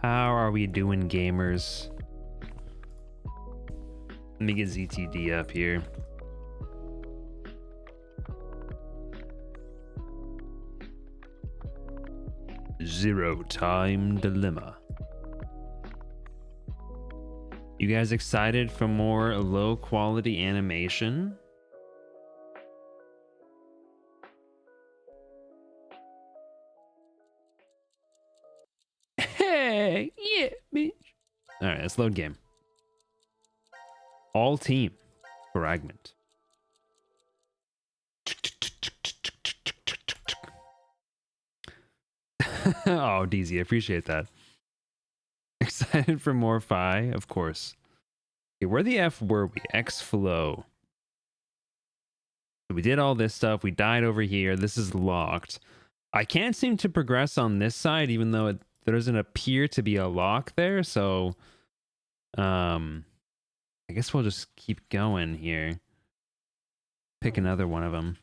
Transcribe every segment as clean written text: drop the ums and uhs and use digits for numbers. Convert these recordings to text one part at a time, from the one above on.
How are we doing, gamers? Let me get ZTD up here. Zero Time Dilemma. You guys excited for more low quality animation? Hey, yeah, bitch. All right, let's load game. All team fragment. Oh, DZ, I appreciate that. Excited for more Fi? Of course. Okay, where the F were we? X flow. We did all this stuff. We died over here. This is locked. I can't seem to progress on this side, even though there doesn't appear to be a lock there. So, I guess we'll just keep going here. Pick another one of them.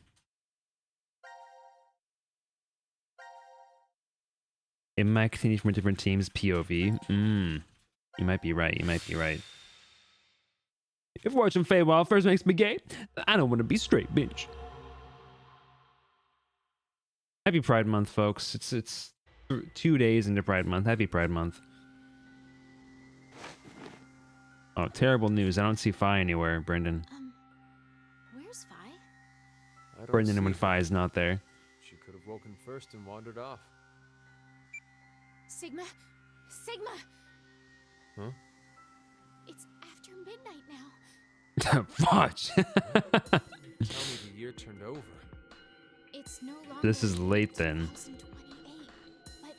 It might continue from different teams. POV. You might be right. You might be right. If watching Feywild first makes me gay, I don't want to be straight, bitch. Happy Pride Month, folks. It's 2 days into Pride Month. Happy Pride Month. Oh, terrible news. I don't see Fi anywhere, Brendan. Where's Fi? Brendan, when Fi is not there. She could have woken first and wandered off. Sigma? Sigma! Huh? It's after midnight now. Fudge. Tell me the year turned over. It's no longer. This is late then. 2028, but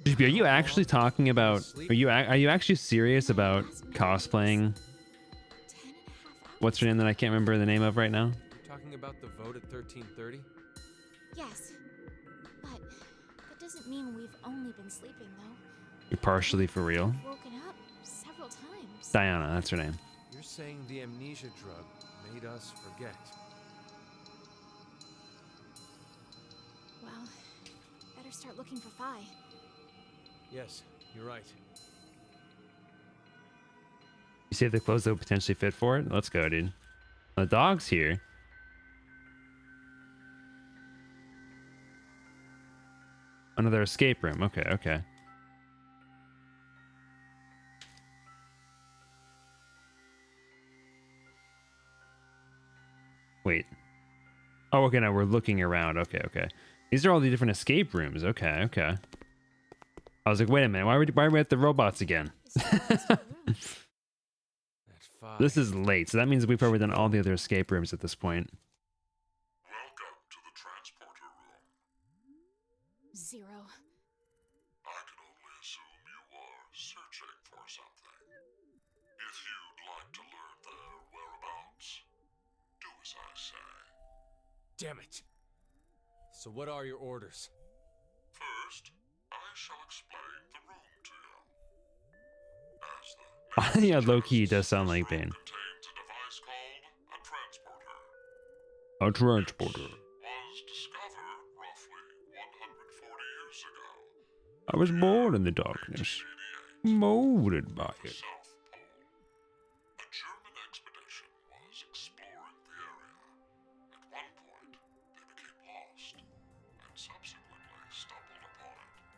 2029. Are you actually talking about? Are you actually serious about cosplaying? 10 and a half What's your name that I can't remember the name of right now? You're talking about the vote at 1330? Yes. But that doesn't mean we've only been sleeping, though. You're partially for real. We've woken up several times. Diana, that's her name. You're saying the amnesia drug made us forget. Well, better start looking for Fi. Yes, you're right. You see if the clothes that would potentially fit for it? Let's go, dude. The dog's here. Another escape room. Okay, okay. Wait. Oh, okay, now we're looking around. Okay, okay. These are all the different escape rooms. Okay, okay. I was like, wait a minute. Why are we at the robots again? This is late, so that means we've probably done all the other escape rooms at this point. Welcome to the transporter room. Zero. I can only assume you are searching for something. If you'd like to learn their whereabouts, do as I say. Damn it! So what are your orders? First, I shall explain the room to you. As the Yeah, low-key does sound like room Bane. contains a device called a transporter. A transporter. Was discovered roughly 140 years ago. I was born in the darkness, 1988. molded by it. South Pole. A German expedition was exploring the area. At one point, they became lost and subsequently stumbled upon it.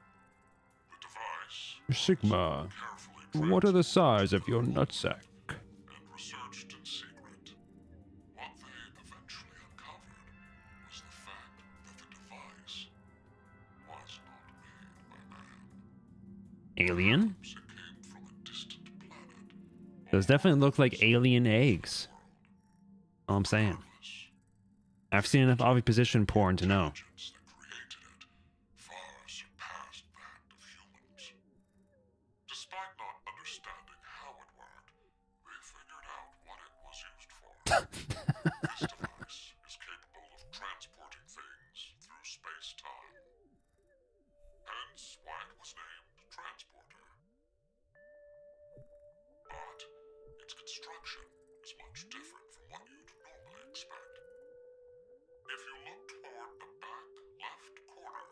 The device Sigma, carefully what are the size of your nutsack? and researched in secret. What they eventually uncovered was the fact that the device was not made by man. Alien? Perhaps it came from a distant planet. Those definitely look like alien eggs. All I'm saying. I've seen enough oviposition porn to know. Intelligence that created it far surpassed that of humans. Despite not understanding how it worked, we figured out what it was used for. This device is capable of transporting things through space-time. Hence why it was named Transporter. But its construction is much different from what you'd normally expect. If you look toward the back left corner,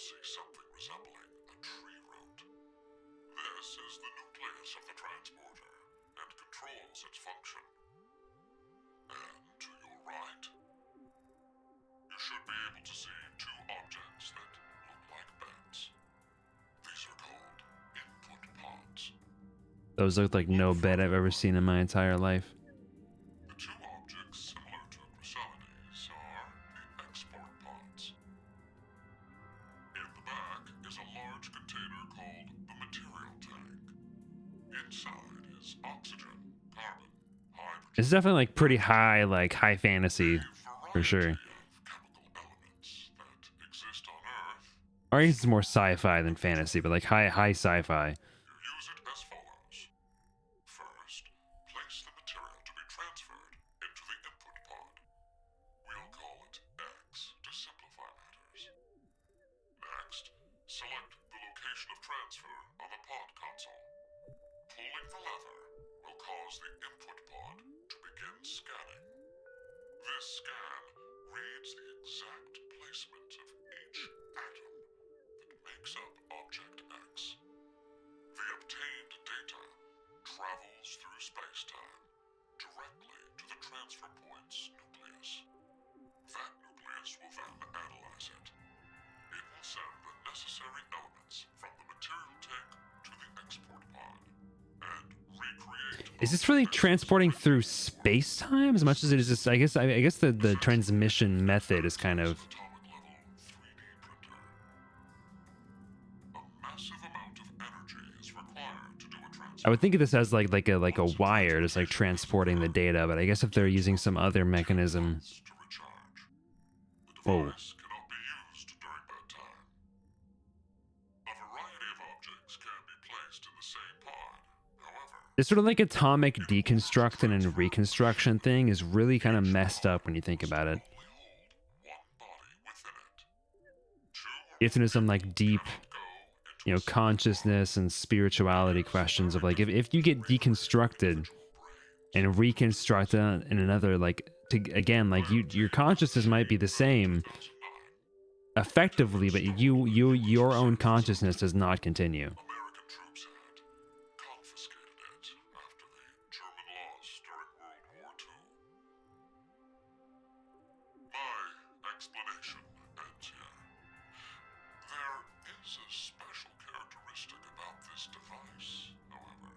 see something resembling a tree root. This is the nucleus of the transporter and controls its function. And to your right, you should be able to see two objects that look like beds. These are called input pods. Those look like no bed I've ever seen in my entire life. The two objects similar to chrysalides are the export pods. In the back is a large container called the material tank. Inside is oxygen, carbon, hydrogen, It's definitely like pretty high, like high fantasy for sure. of chemical elements that exist on Earth. Or I guess it's more sci-fi than fantasy, but like high sci-fi. You use it as follows. First, place the material to be transferred into the input pod. We'll call it X to simplify matters. Next, select the location of transfer on the pod console. Pulling the lever will cause the input pod to begin scanning. This scan reads the exact placement of each atom that makes up Object X. The obtained data travels through space-time directly to the transfer point's nucleus. That nucleus will then analyze it. It will send the necessary elements from the material tank to the export pod and recreate. Is this really transporting through space-time as much as it is just, I guess the transmission method is kind of... Atomic level 3D printer. A massive amount of energy is required to do a transfer. I would think of this as like a wire, just like transporting the data, but I guess if they're using some other mechanism... To recharge. The Whoa. device cannot be used during that time. A variety of objects can be placed in the same pod. However, This sort of like atomic deconstruction and reconstruction thing is really kind of messed up when you think about it. only hold one body within it. Two or It's into some like deep, go into you know, consciousness and spirituality questions of like if you get deconstructed and reconstructed in another, like to again, like your consciousness might be the same effectively, but your own consciousness does not continue. American troops had confiscated it after the German loss during World War II. My explanation ends here. There is a special characteristic about this device, however.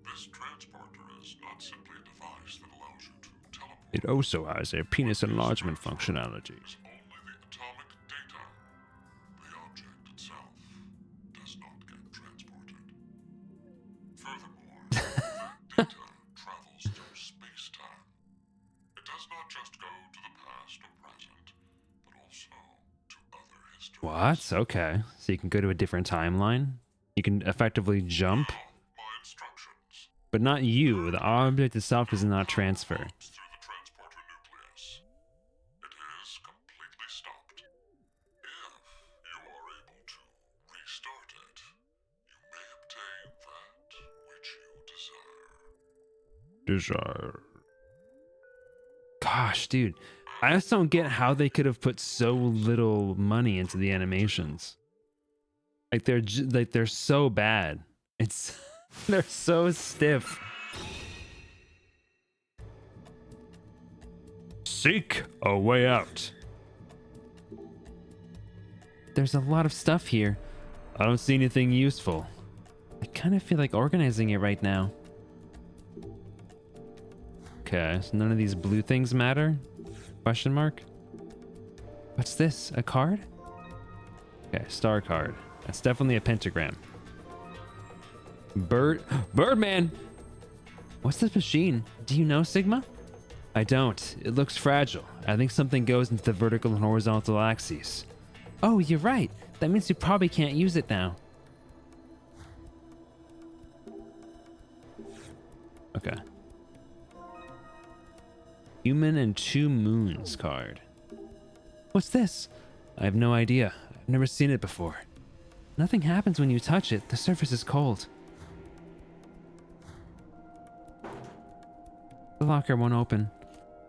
This transporter is not simply a device that allows you to teleport. It also has a penis enlargement functionality. It's only the atomic data. The object itself does not get transported. Furthermore, that data travels through space-time. It does not just go to the past or present, but also to other histories. What? Okay. So you can go to a different timeline. You can effectively jump, My instructions. but not you. The object itself does not transfer. Through the transporter nucleus. It is completely stopped. If you are able to restart it, you may obtain that which you desire. Desire. Gosh, dude. I just don't get how they could have put so little money into the animations. Like they're so bad. It's they're so stiff. Seek a way out. There's a lot of stuff here. I don't see anything useful. I kind of feel like organizing it right now. Okay, so none of these blue things matter? Question mark? What's this? A card? Okay, star card. That's definitely a pentagram. Birdman! What's this machine? Do you know, Sigma? I don't. It looks fragile. I think something goes into the vertical and horizontal axes. Oh, you're right. That means you probably can't use it now. Okay. Human and Two Moons card. What's this? I have no idea. I've never seen it before. Nothing happens when you touch it. The surface is cold. The locker won't open.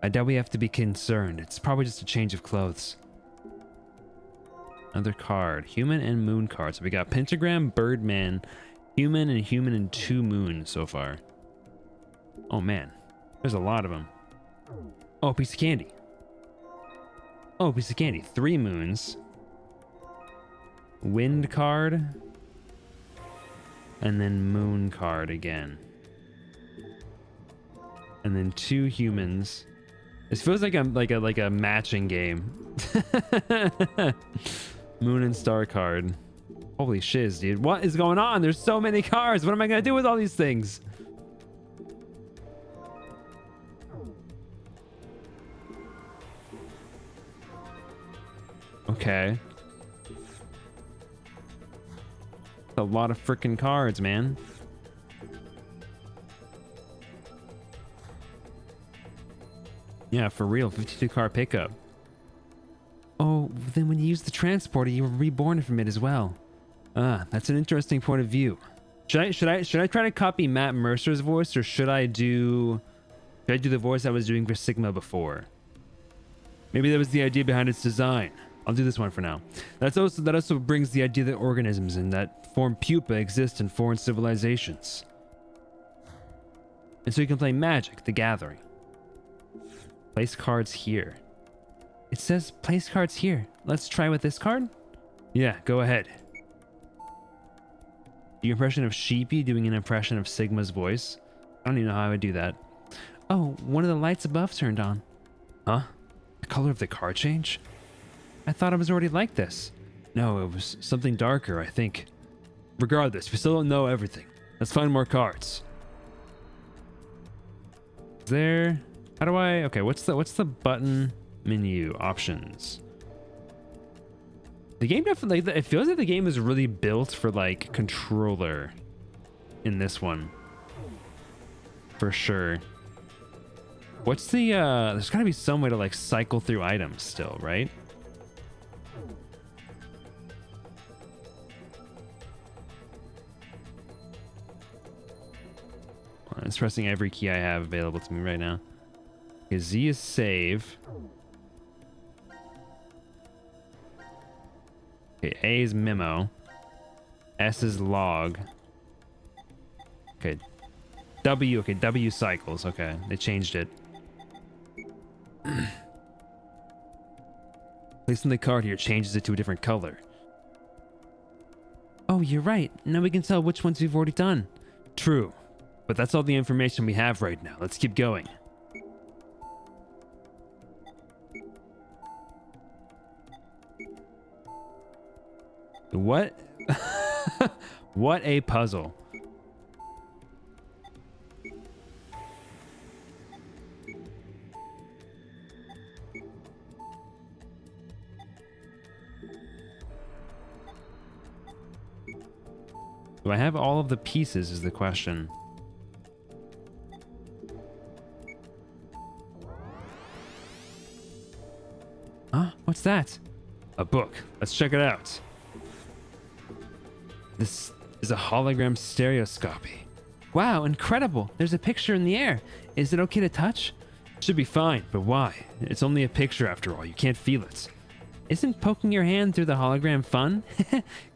I doubt we have to be concerned. It's probably just a change of clothes. Another card. Human and moon cards. So we got pentagram, birdman, human, and 2 moons so far. Oh man, there's a lot of them. Oh, piece of candy. Oh, piece of candy. 3 moons. Wind card. And then moon card again. And then 2 humans. This feels like a matching game. Moon and star card. Holy shiz, dude. What is going on? There's so many cards. What am I gonna do with all these things? Okay. A lot of freaking cards, man. Yeah, for real. 52 car pickup. Oh, then when you use the transporter, you were reborn from it as well. Ah, that's an interesting point of view. Should I try to copy Matt Mercer's voice, or should I do the voice I was doing for Sigma before? Maybe that was the idea behind its design. I'll do this one for now. That also brings the idea that organisms in that form pupa exist in foreign civilizations. And so you can play Magic: The Gathering. Place cards here. It says place cards here. Let's try with this card? Yeah, go ahead. Your impression of Sheepy doing an impression of Sigma's voice. I don't even know how I would do that. Oh, one of the lights above turned on. Huh? The color of the card change? I thought it was already like this. No, it was something darker, I think. Regardless, we still don't know everything. Let's find more cards. Is there... How do I... Okay, what's the button menu options? The game definitely... It feels like the game is really built for, like, controller in this one. For sure. What's the... There's gotta be some way to, like, cycle through items still, right? I'm just pressing every key I have available to me right now. Okay, Z is save. Okay, A is memo. S is log. Okay. W, okay, W cycles. Okay, they changed it. Placing the card here changes it to a different color. Oh, you're right. Now we can tell which ones we've already done. True. But that's all the information we have right now. Let's keep going. What? What a puzzle. Do I have all of the pieces is the question. Huh? What's that? A book. Let's check it out. This is a hologram stereoscopy. Wow, incredible. There's a picture in the air. Is it okay to touch? Should be fine, but why? It's only a picture after all. You can't feel it. Isn't poking your hand through the hologram fun?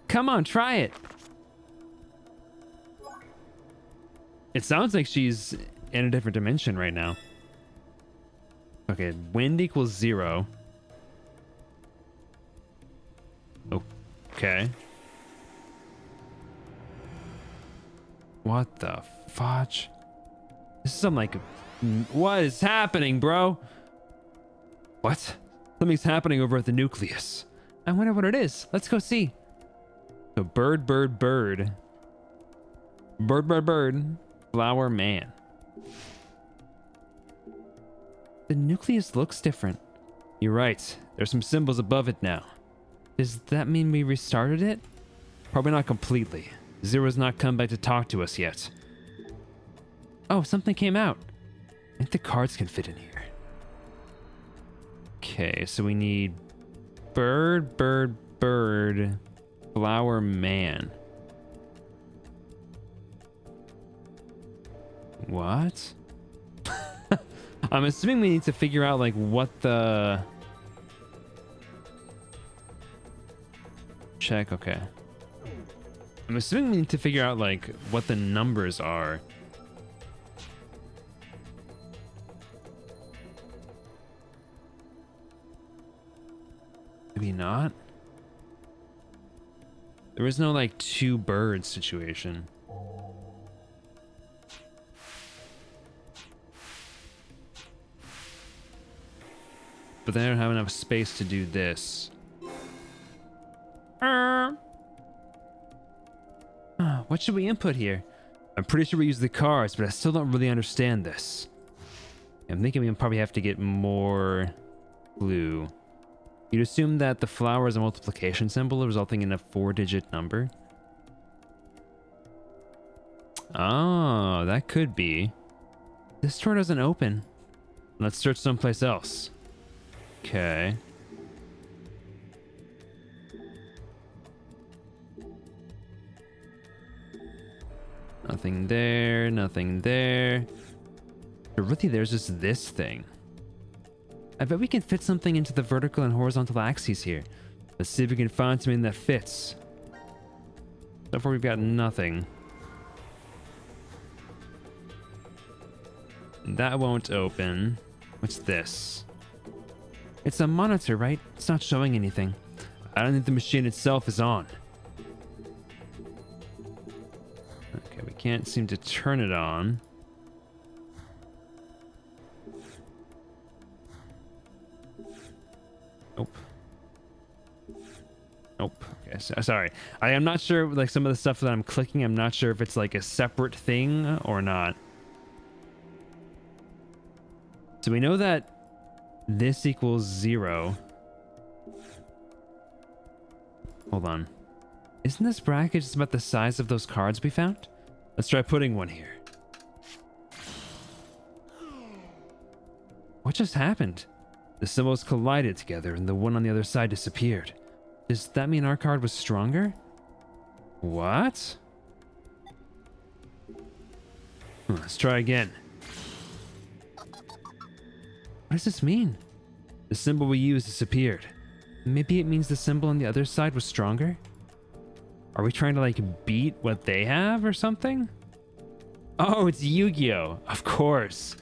Come on, try it. It sounds like she's in a different dimension right now. Okay, wind equals 0. Okay. What the fudge? This is some like... What is happening, bro? What? Something's happening over at the nucleus. I wonder what it is. Let's go see. So bird, bird, bird. Bird, bird, bird. Flower man. The nucleus looks different. You're right. There's some symbols above it now. Does that mean we restarted it? Probably not completely. Zero's not come back to talk to us yet. Oh, something came out. I think the cards can fit in here. Okay, so we need bird, bird, bird, flower man. What? I'm assuming we need to figure out like what the... Check, okay. I'm assuming we need to figure out, like, what the numbers are. Maybe not? There was no, like, two birds situation. But then I don't have enough space to do this. What should we input here? I'm pretty sure we use the cards, but I still don't really understand this. I'm thinking we probably have to get more glue. You'd assume that the flower is a multiplication symbol, resulting in a 4-digit number. Oh, that could be. This door doesn't open. Let's search someplace else. Okay. Nothing there, nothing there. But really, there's just this thing. I bet we can fit something into the vertical and horizontal axes here. Let's see if we can find something that fits. So far, we've got nothing. That won't open. What's this? It's a monitor, right? It's not showing anything. I don't think the machine itself is on. Okay, we can't seem to turn it on. Nope. Nope. Okay, sorry. I am not sure, like, some of the stuff that I'm clicking, I'm not sure if it's like a separate thing or not. So we know that this equals 0. Hold on. Isn't this bracket just about the size of those cards we found? Let's try putting one here. What just happened? The symbols collided together and the one on the other side disappeared. Does that mean our card was stronger? What? Let's try again. What does this mean? The symbol we used disappeared. Maybe it means the symbol on the other side was stronger? Are we trying to, like, beat what they have or something? Oh, it's Yu-Gi-Oh! Of course.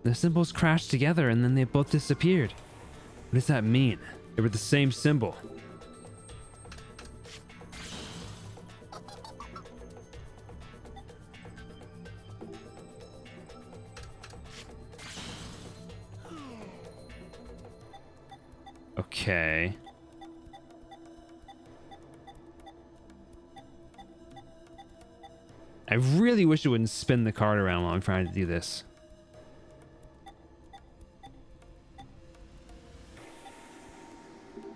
The symbols crashed together and then they both disappeared. What does that mean? They were the same symbol. Okay. I really wish it wouldn't spin the card around while I'm trying to do this.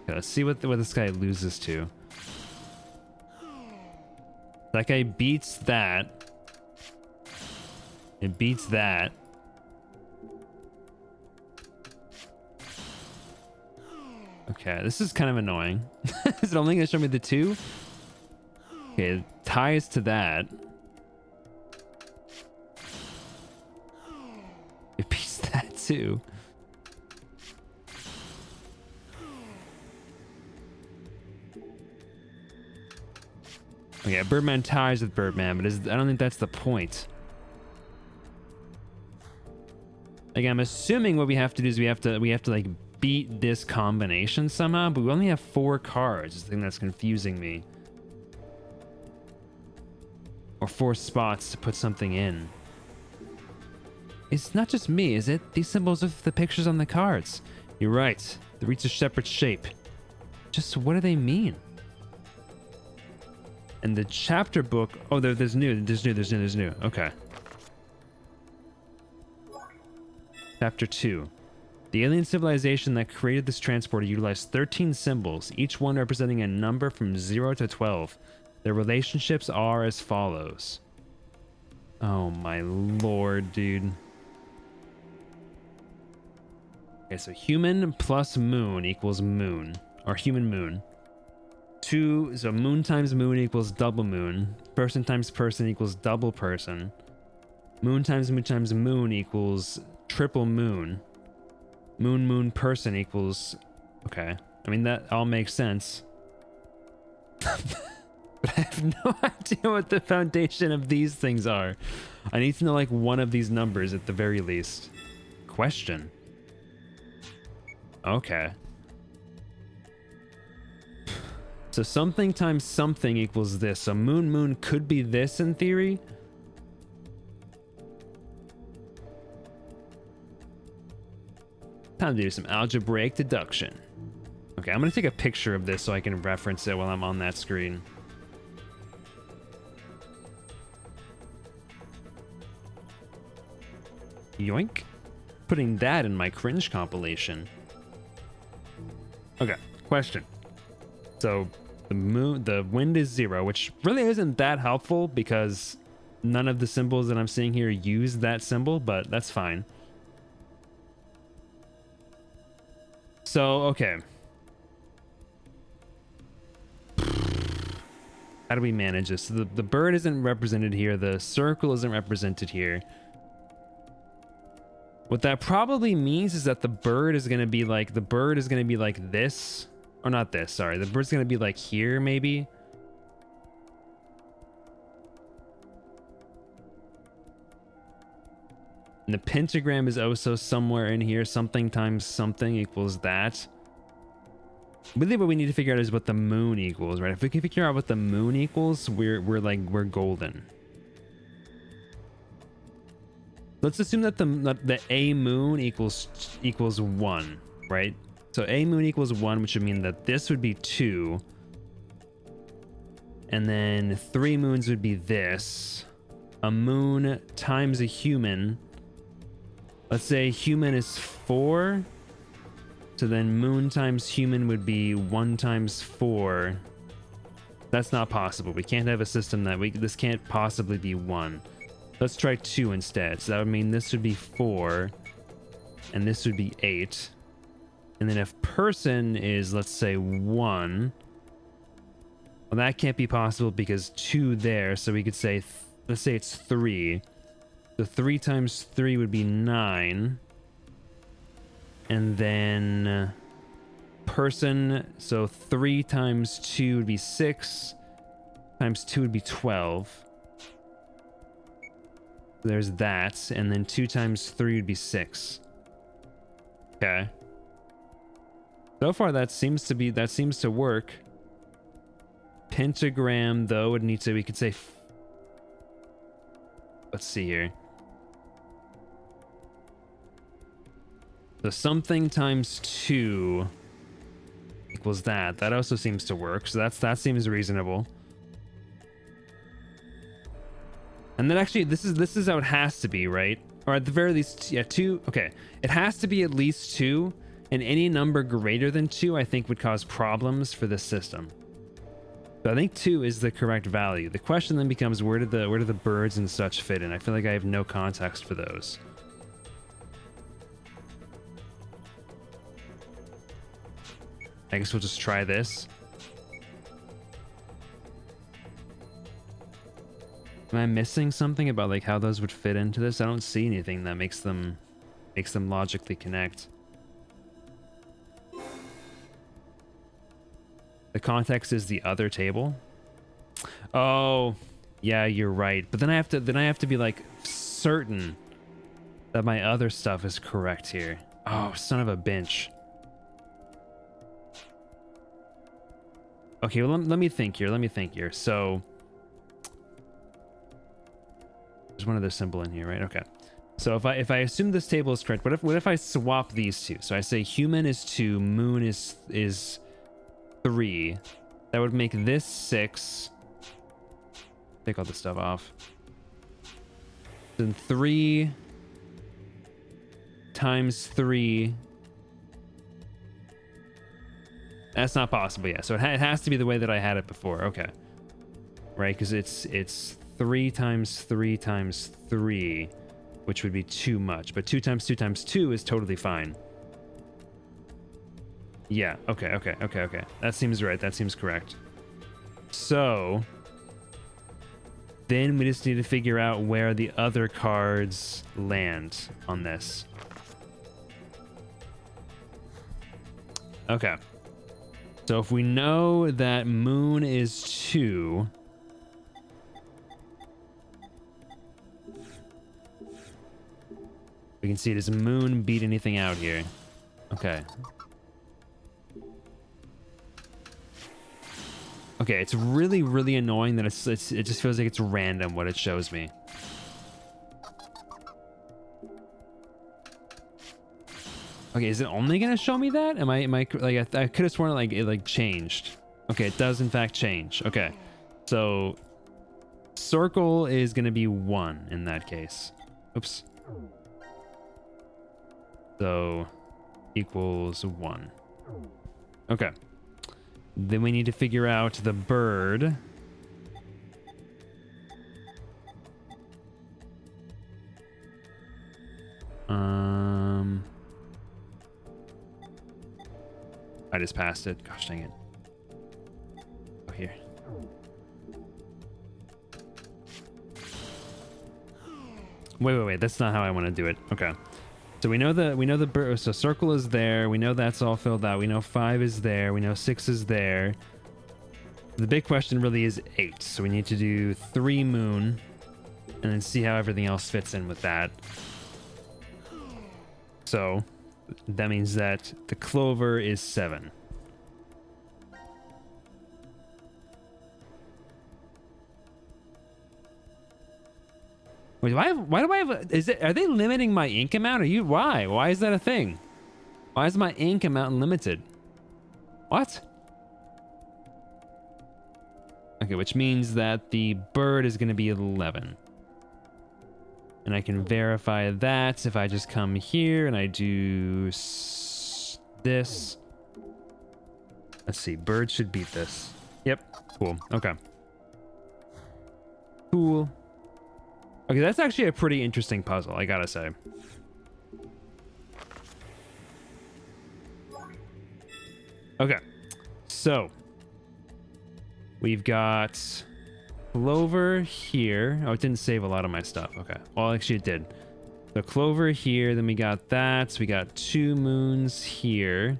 Okay, let's see what this guy loses to. That guy beats that. It beats that. Okay, this is kind of annoying. Is it only going to show me the 2? Okay, it ties to that. It beats that too. Okay, Birdman ties with Birdman, but I don't think that's the point. Again, I'm assuming what we have to do is we have to like beat this combination somehow, but we only have 4 cards. It's the thing that's confusing me. Or 4 spots to put something in. It's not just me, is it? These symbols with the pictures on the cards. You're right. They reach a separate shape. Just what do they mean? And the chapter book... Oh, there's new. Okay. Chapter 2. The alien civilization that created this transporter utilized 13 symbols, each one representing a number from 0 to 12. Their relationships are as follows. Oh my lord, dude. Okay, so human plus moon equals moon. Or human moon. 2, so moon times moon equals double moon. Person times person equals double person. Moon times moon equals triple moon. Moon person equals Okay. I mean, that all makes sense. But I have no idea what the foundation of these things are. I need to know like one of these numbers at the very least. Question. Okay. So something times something equals this. So moon could be this in theory. Time to do some algebraic deduction. Okay, I'm gonna take a picture of this so I can reference it while I'm on that screen. Yoink. Putting that in my cringe compilation. Okay, question. So the wind is 0, which really isn't that helpful because none of the symbols that I'm seeing here use that symbol, but that's fine. So, okay. How do we manage this? So the bird isn't represented here. The circle isn't represented here. What that probably means is that the bird is going to be like this. Or not this, sorry. The bird's going to be like here, maybe. And the pentagram is also somewhere in here. Something times something equals that. Really what we need to figure out is what the moon equals, right? If we can figure out what the moon equals, we're golden. Let's assume that the A moon equals 1, right? So A moon equals 1, which would mean that this would be 2. And then 3 moons would be this. A moon times a human. Let's say human is 4. So then moon times human would be 1 times 4. That's not possible. We can't have a system that this can't possibly be 1. Let's try 2 instead. So that would mean this would be 4. And this would be 8. And then if person is, let's say, 1. Well, that can't be possible because 2 there. So we could say, let's say it's 3. So 3 times 3 would be 9. And then person, so 3 times 2 would be 6. Times 2 would be 12. There's that. And then 2 times 3 would be 6. Okay. So far that seems to work. Pentagram though would need to, we could say, let's see here. So something times 2 equals that. That also seems to work. So that seems reasonable. And then actually this is how it has to be, right? Or at the very least, yeah, 2. Okay. It has to be at least 2, and any number greater than 2 I think would cause problems for this system. So I think 2 is the correct value. The question then becomes where do the birds and such fit in? I feel like I have no context for those. I guess we'll just try this. Am I missing something about like how those would fit into this? I don't see anything that makes them logically connect. The context is the other table. Oh, yeah, you're right. But then I have to be like certain that my other stuff is correct here. Oh, son of a bitch. Okay, well, let me think here. So there's one other symbol in here, right? Okay. So if I assume this table is correct, what if I swap these two? So I say human is 2, moon is 3. That would make this 6. Take all this stuff off. Then 3 times 3. That's not possible yet. So it has to be the way that I had it before. Okay. Right, because it's 3 times 3 times 3, which would be too much. But 2 times 2 times 2 is totally fine. Yeah, okay. That seems right. That seems correct. So then we just need to figure out where the other cards land on this. Okay. So if we know that moon is 2, we can see, does moon beat anything out here? Okay. Okay, it's really, really annoying that it just feels like it's random what it shows me. Okay, is it only gonna show me that? Am I like I could have sworn like it like changed. Okay, it does in fact change. Okay, so circle is gonna be 1 in that case. Oops. So equals 1. Okay. Then we need to figure out the bird. I just passed it. Gosh dang it. Oh, here. Wait. That's not how I want to do it. Okay. So we know the bird. So circle is there. We know that's all filled out. We know 5 is there. We know 6 is there. The big question really is 8. So we need to do 3 moon and then see how everything else fits in with that. So that means that the clover is 7. Wait, why do I have are they limiting my ink amount? Why is that a thing? Why is my ink amount limited? What? Okay, which means that the bird is going to be 11. And I can verify that if I just come here and I do this. Let's see, bird should beat this. Yep, cool, okay. Cool. Okay, that's actually a pretty interesting puzzle, I gotta say. Okay, so we've got clover here. Oh, it didn't save a lot of my stuff. Okay, well, actually it did. So clover here, then we got that. So we got 2 moons here.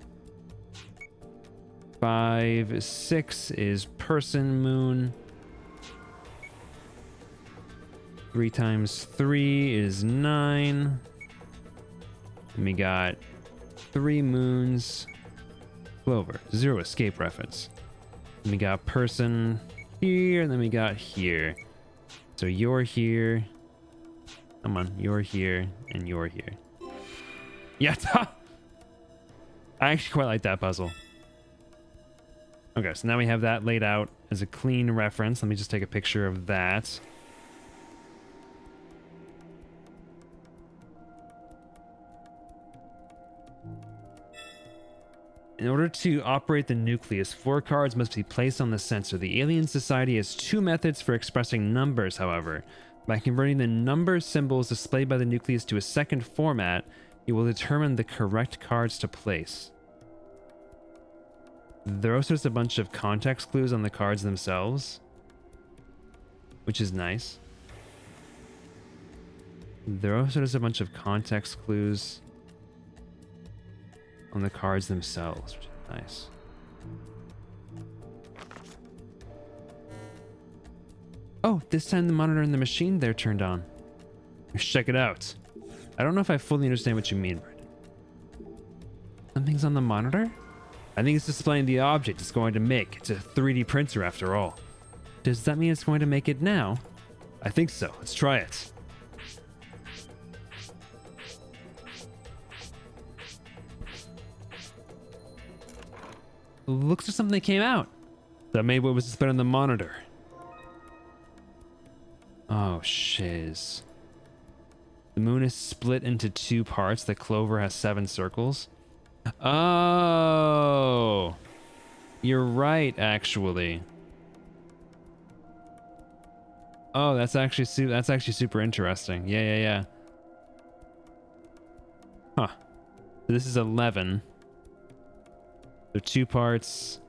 5, 6 is person moon. 3 times 3 is 9. And we got 3 moons. Clover. 0 escape reference. And we got person here, and then we got here. So you're here. Come on, you're here, and you're here. Yes! I actually quite like that puzzle. Okay, so now we have that laid out as a clean reference. Let me just take a picture of that. In order to operate the nucleus, 4 cards must be placed on the sensor. The Alien Society has 2 methods for expressing numbers, however. By converting the number symbols displayed by the nucleus to a second format, it will determine the correct cards to place. There are also just a bunch of context clues on the cards themselves, which is nice. There are also just a bunch of context clues on the cards themselves, which is nice. Oh, this time the monitor and the machine there turned on. Let's check it out. I don't know if I fully understand what you mean, Brendan. Something's on the monitor? I think it's displaying the object it's going to make. It's a 3D printer after all. Does that mean it's going to make it now? I think so. Let's try it. Looks like something came out. That maybe what was displayed on the monitor. Oh, shiz. The moon is split into 2 parts. The clover has 7 circles. Oh, you're right, actually. Oh, that's actually super interesting. Yeah. Huh. So this is 11. So 2 parts.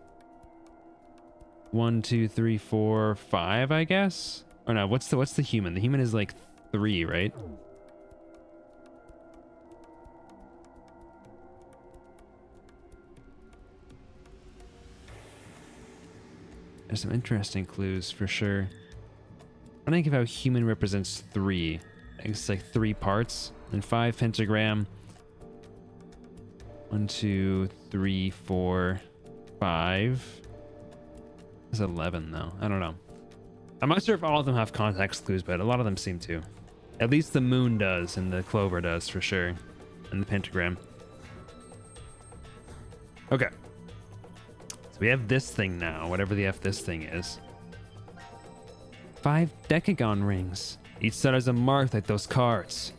1, 2, 3, 4, 5, I guess. Or no, what's the human? The human is like 3, right? There's some interesting clues for sure. I think of how human represents 3. I think it's like 3 parts and 5 pentagram. 1, 2, 3, 4, 5. It's 11 though. I don't know. I'm not sure if all of them have context clues, but a lot of them seem to. At least the moon does, and the clover does for sure, and the pentagram. Okay. So we have this thing now, whatever the F this thing is. 5 decagon rings. Each set has a mark like those cards.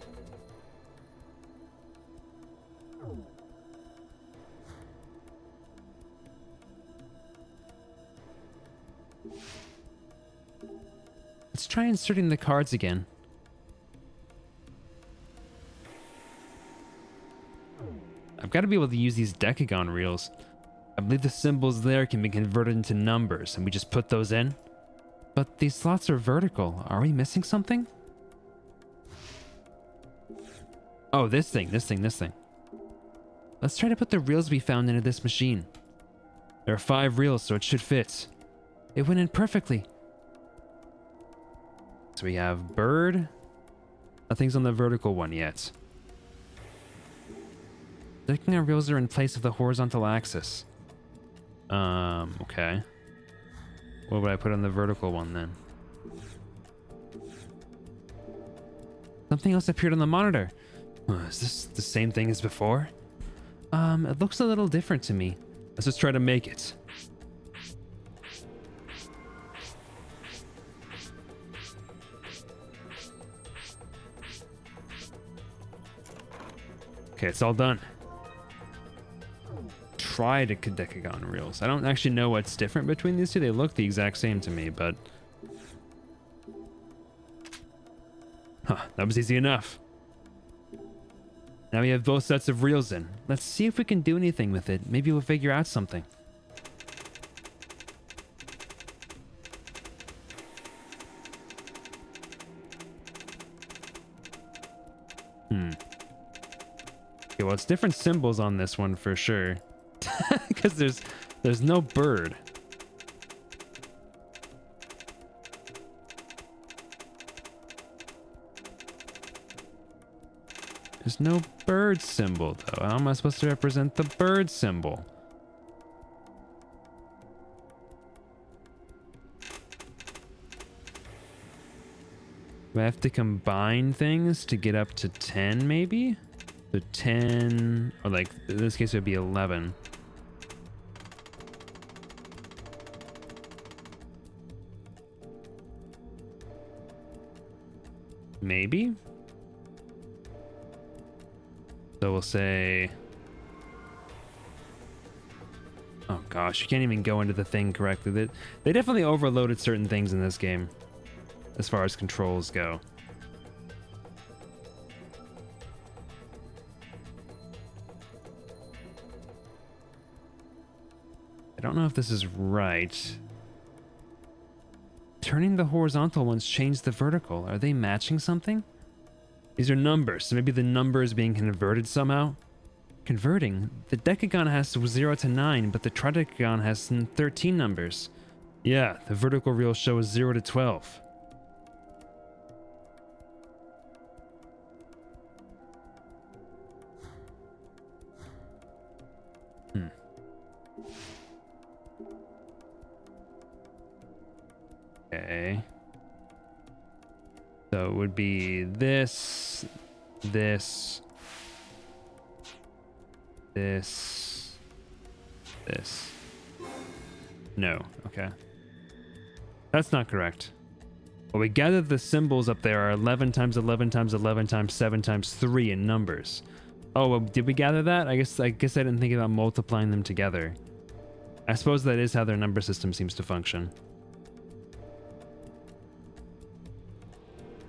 Let's try inserting the cards again. I've got to be able to use these decagon reels. I believe the symbols there can be converted into numbers, and we just put those in. But these slots are vertical. Are we missing something? Oh, this thing. Let's try to put the reels we found into this machine. There are 5 reels, so it should fit. It went in perfectly. So we have bird. Nothing's on the vertical one yet. Decagon reels are in place of the horizontal axis. Okay. What would I put on the vertical one then? Something else appeared on the monitor. Is this the same thing as before? It looks a little different to me. Let's just try to make it. Okay, it's all done. Try to decagon reels. I don't actually know what's different between these two. They look the exact same to me, but... Huh, that was easy enough. Now we have both sets of reels in. Let's see if we can do anything with it. Maybe we'll figure out something. Okay, well, it's different symbols on this one for sure. Because there's no bird. There's no bird symbol though. How am I supposed to represent the bird symbol? Do I have to combine things to get up to 10 maybe? So 10, or like in this case it would be 11. Maybe? So we'll say... Oh gosh, you can't even go into the thing correctly. They definitely overloaded certain things in this game, as far as controls go. I don't know if this is right. Turning the horizontal ones changed the vertical. Are they matching something? These are numbers, so maybe the number is being converted somehow? Converting? The decagon has 0 to 9, but the tridecagon has 13 numbers. Yeah, the vertical reel shows 0 to 12. Okay. So it would be this, this, this, this. No, okay. That's not correct. Well, we gathered the symbols up there are 11 times 11 times 11 times 7 times 3 in numbers. Oh, well, did we gather that? I guess I didn't think about multiplying them together. I suppose that is how their number system seems to function.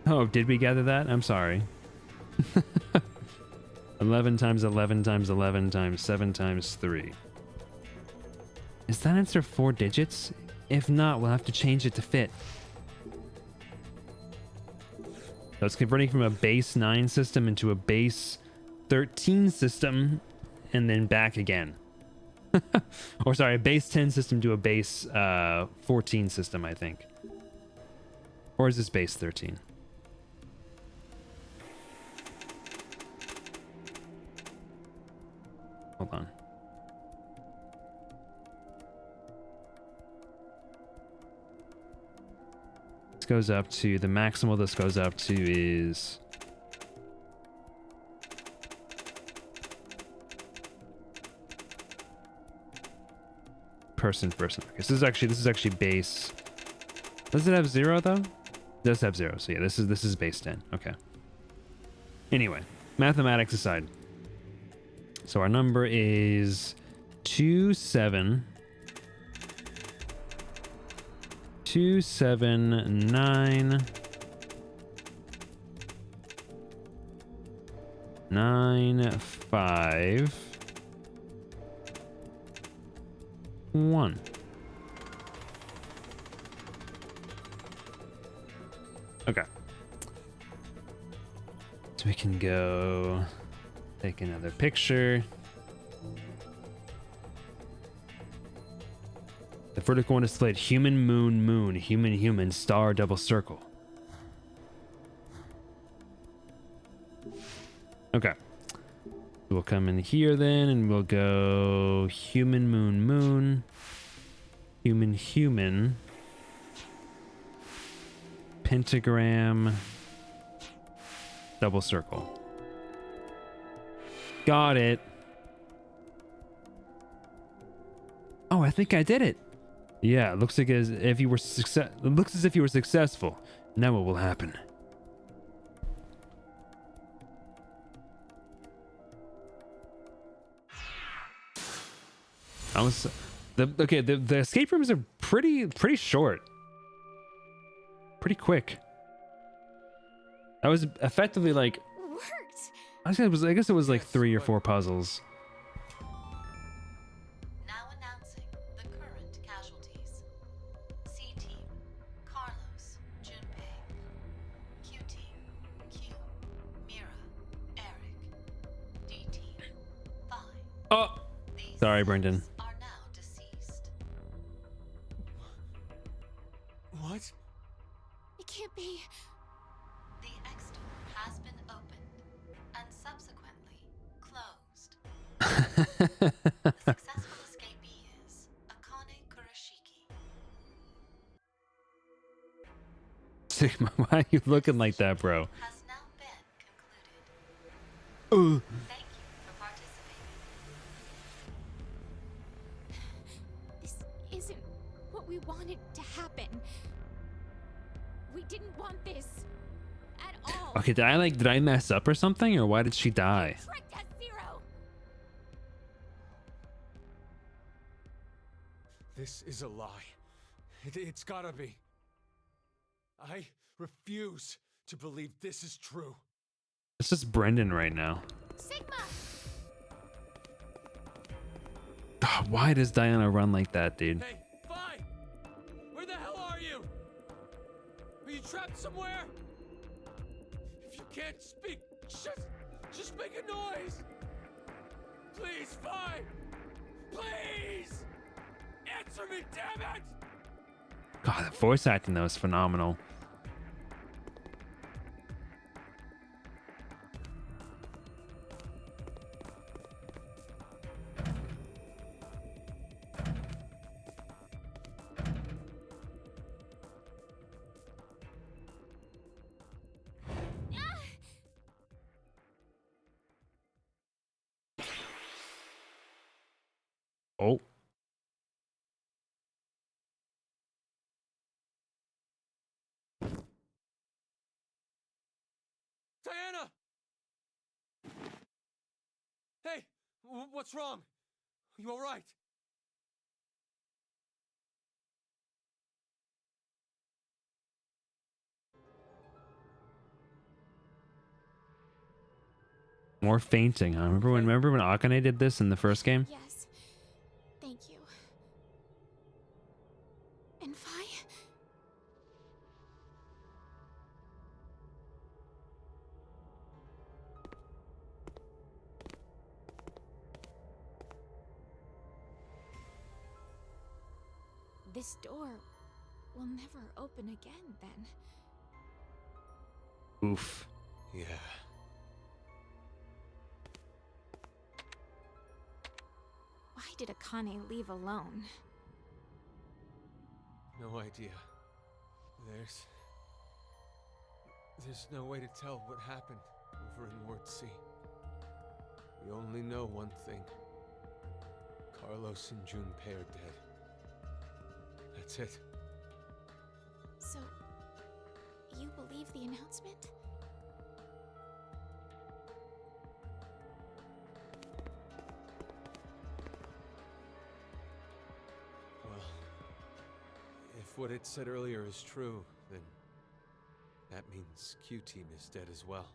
Oh, did we gather that? I'm sorry. 11 times 11 times 11 times 7 times 3. Is that answer 4 digits? If not, we'll have to change it to fit. So it's converting from a base 9 system into a base 13 system, and then back again. Or sorry, a base 10 system to a base 14 system, I think. Or is this base 13? Hold on. This goes up to, the maximal this goes up to is... person. Okay, so this is actually base. Does it have 0 though? It does have 0. So yeah, this is base 10. Okay. Anyway, mathematics aside. So our number is 279,951. Okay. So we can go take another picture. The vertical one is split. Human, moon, moon. Human, human. Star, double circle. Okay. We'll come in here then and we'll go human, moon, moon. Human, human. Pentagram. Double circle. Got it. Oh, I think I did it. Yeah, it looks like as if you were successful. Now what will happen? The escape rooms are pretty short. Pretty quick. That was effectively like Worked. I guess it was like 3 or 4 puzzles. Now announcing the current casualties. C Team, Carlos, Junpei. Q Team, Q, Mira, Eric. D Team, Phi. Oh, These sorry, Brendan. are now deceased. What? It can't be. The X-door has been opened and subsequently closed. The successful escapee is Akane Kurashiki. Sigma, why are you looking like that, bro? Has now been concluded. Thank you for participating. This isn't what we wanted to happen. We didn't want this at all. Okay, did I mess up or something, or why did she die? Tricked us, Zero. This is a lie. It's gotta be. I refuse to believe this is true. It's just Brendan right now. Sigma. God, why does Diana run like that, dude? Hey, Phi! Where the hell are you? Are you trapped somewhere? If you can't speak, just make a noise! Please, Phi! Please! Answer me, damn it! God, the voice acting though is phenomenal. Oh. Diana! Hey, what's wrong? You all right? More fainting, huh? Remember when Akane did this in the first game? Yes. Thank you. And Phi? This door will never open again, then. Oof. Yeah. Why did Akane leave alone? No idea. There's no way to tell what happened over in Ward C. We only know one thing. Carlos and Junpei are dead. That's it. So, you believe the announcement? Well, if what it said earlier is true, then that means Q-Team is dead as well.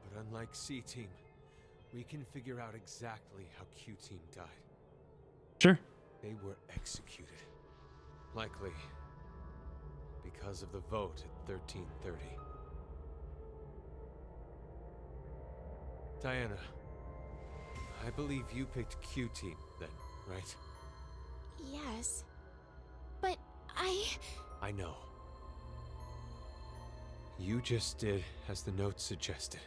But unlike C-Team, we can figure out exactly how Q-Team died. Sure. They were executed. Likely because of the vote at 1330. Diana, I believe you picked Q-Team then, right? Yes. But I know. You just did as the note suggested.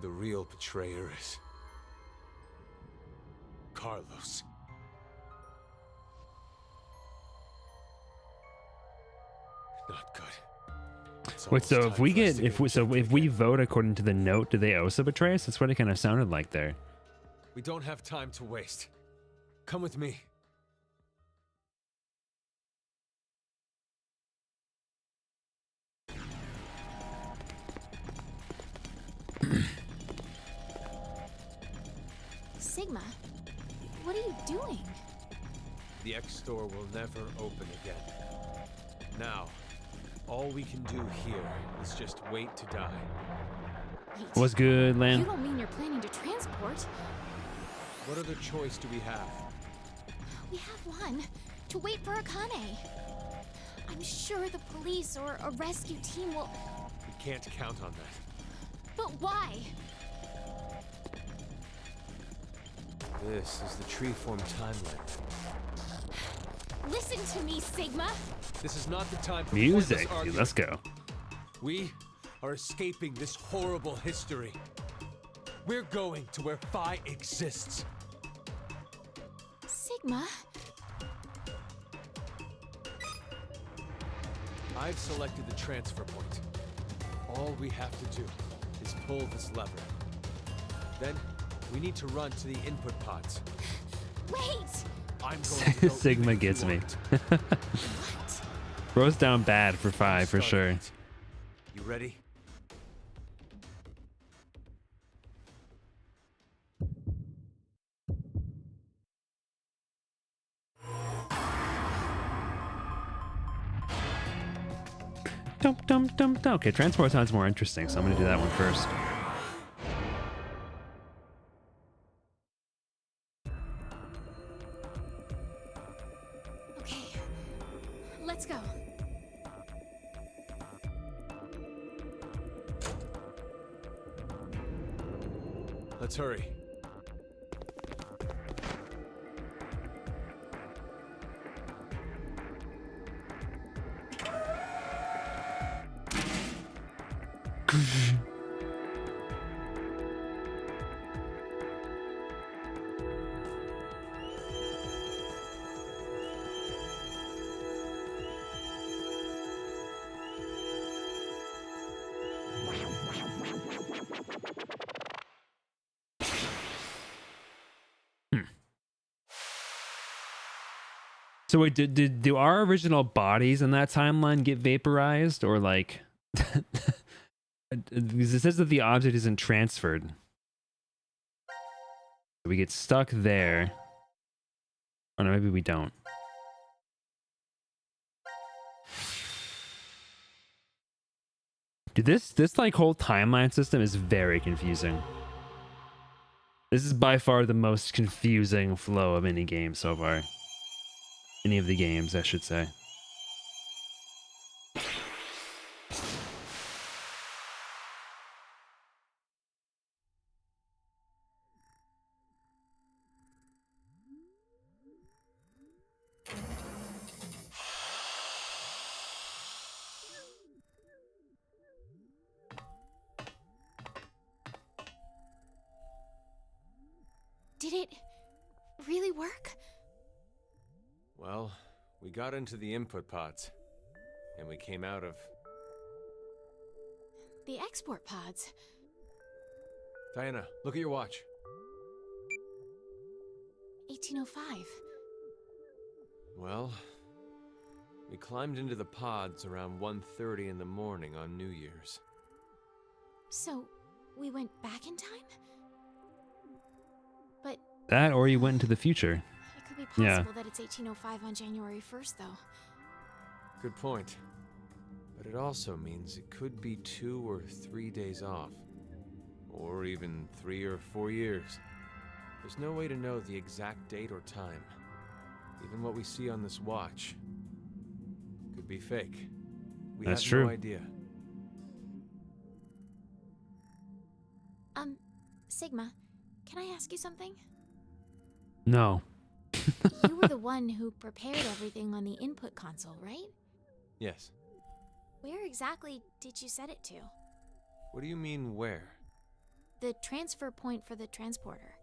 The real betrayer is Carlos. Not good. It's Wait, so almost if we time for us get to if we vote according to the note, do they also betray us? That's what it kind of sounded like there. We don't have time to waste. Come with me. Sigma, what are you doing? The X store will never open again. Now, all we can do here is just wait to die. Wait, What's good, you Lan? don't mean you're planning to transport? What other choice do we have? We have one. To wait for Akane. I'm sure the police or a rescue team will... We can't count on that. But why? This is the Treeform timeline. Listen to me, Sigma. This is not the time for Music. pointless argument. Let's go. We are escaping this horrible history. We're going to where Phi exists. Sigma? I've selected the transfer point. All we have to do is pull this lever. Then, we need to run to the input pods. Wait! I'm going to go Sigma even if gets you me. aren't. What? Rose down bad for 5 for Start sure. it. You ready? Dum dum dum dum. Okay, transport sounds more interesting, so I'm gonna do that one first. Okay. Let's go. Let's hurry. So wait, do our original bodies in that timeline get vaporized, or like? Because it says that the object isn't transferred. We get stuck there. Or no, maybe we don't. Dude, this like whole timeline system is very confusing. This is by far the most confusing flow of any game so far. Any of the games, I should say. Did it really work? Well, we got into the input pods, and we came out of... The export pods. Diana, look at your watch. 1805. Well, we climbed into the pods around 1:30 in the morning on New Year's. So, we went back in time? But That, or you went into the future. it could be possible Yeah. that it's 1805 on January 1st, though. Good point. But it also means it could be 2 or 3 days off. Or even 3 or 4 years. There's no way to know the exact date or time. Even what we see on this watch could be fake. We That's have true. no idea. Sigma, can I ask you something? No. You were the one who prepared everything on the input console, right? Yes. Where exactly did you set it to? What do you mean, where? The transfer point for the transporter.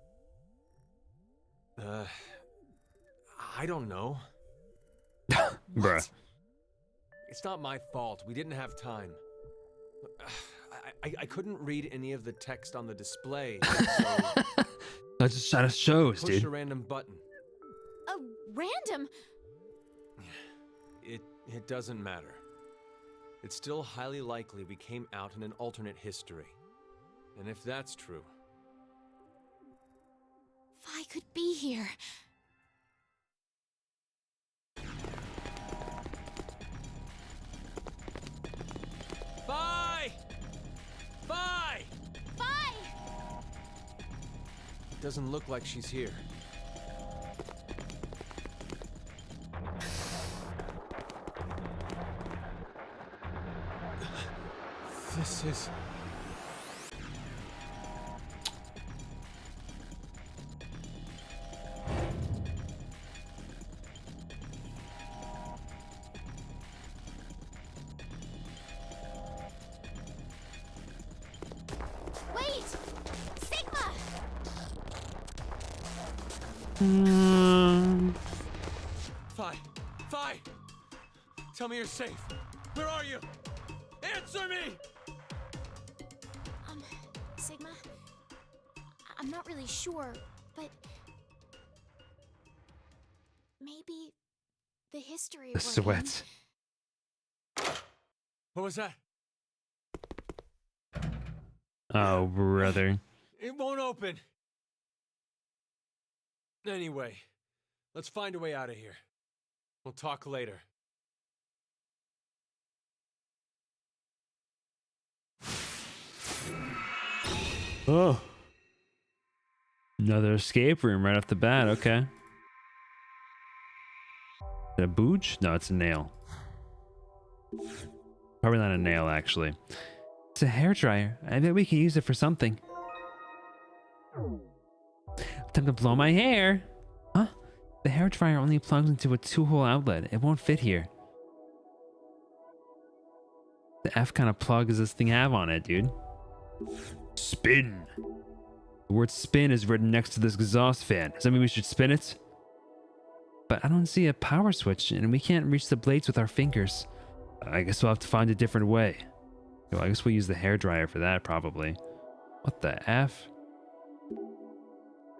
I don't know. Bruh. It's not my fault. We didn't have time. I couldn't read any of the text on the display, so That just shows, push dude. a random button. A random? It doesn't matter. It's still highly likely we came out in an alternate history. And if that's true, Fi could be here. Bye! Bye! Fi! It doesn't look like she's here. This is... Wait! Sigma! Fi! Fi! Tell me you're safe. Where are you? Answer me! Sigma? I'm not really sure, but... maybe the history The we're in- sweat. What was that? Oh, brother. It won't open. Anyway, let's find a way out of here. We'll talk later. Oh. Another escape room right off the bat. Okay. Is it a booge? No, it's a nail. Probably not a nail, actually. It's a hairdryer. I bet we can use it for something. Time to blow my hair. Huh? The hairdryer only plugs into a 2-hole outlet. It won't fit here. The F kind of plug does this thing have on it, dude? Spin. The word spin is written next to this exhaust fan. Does that mean we should spin it? But I don't see a power switch, and we can't reach the blades with our fingers. I guess we'll have to find a different way. Well, I guess we'll use the hairdryer for that, probably. What the F?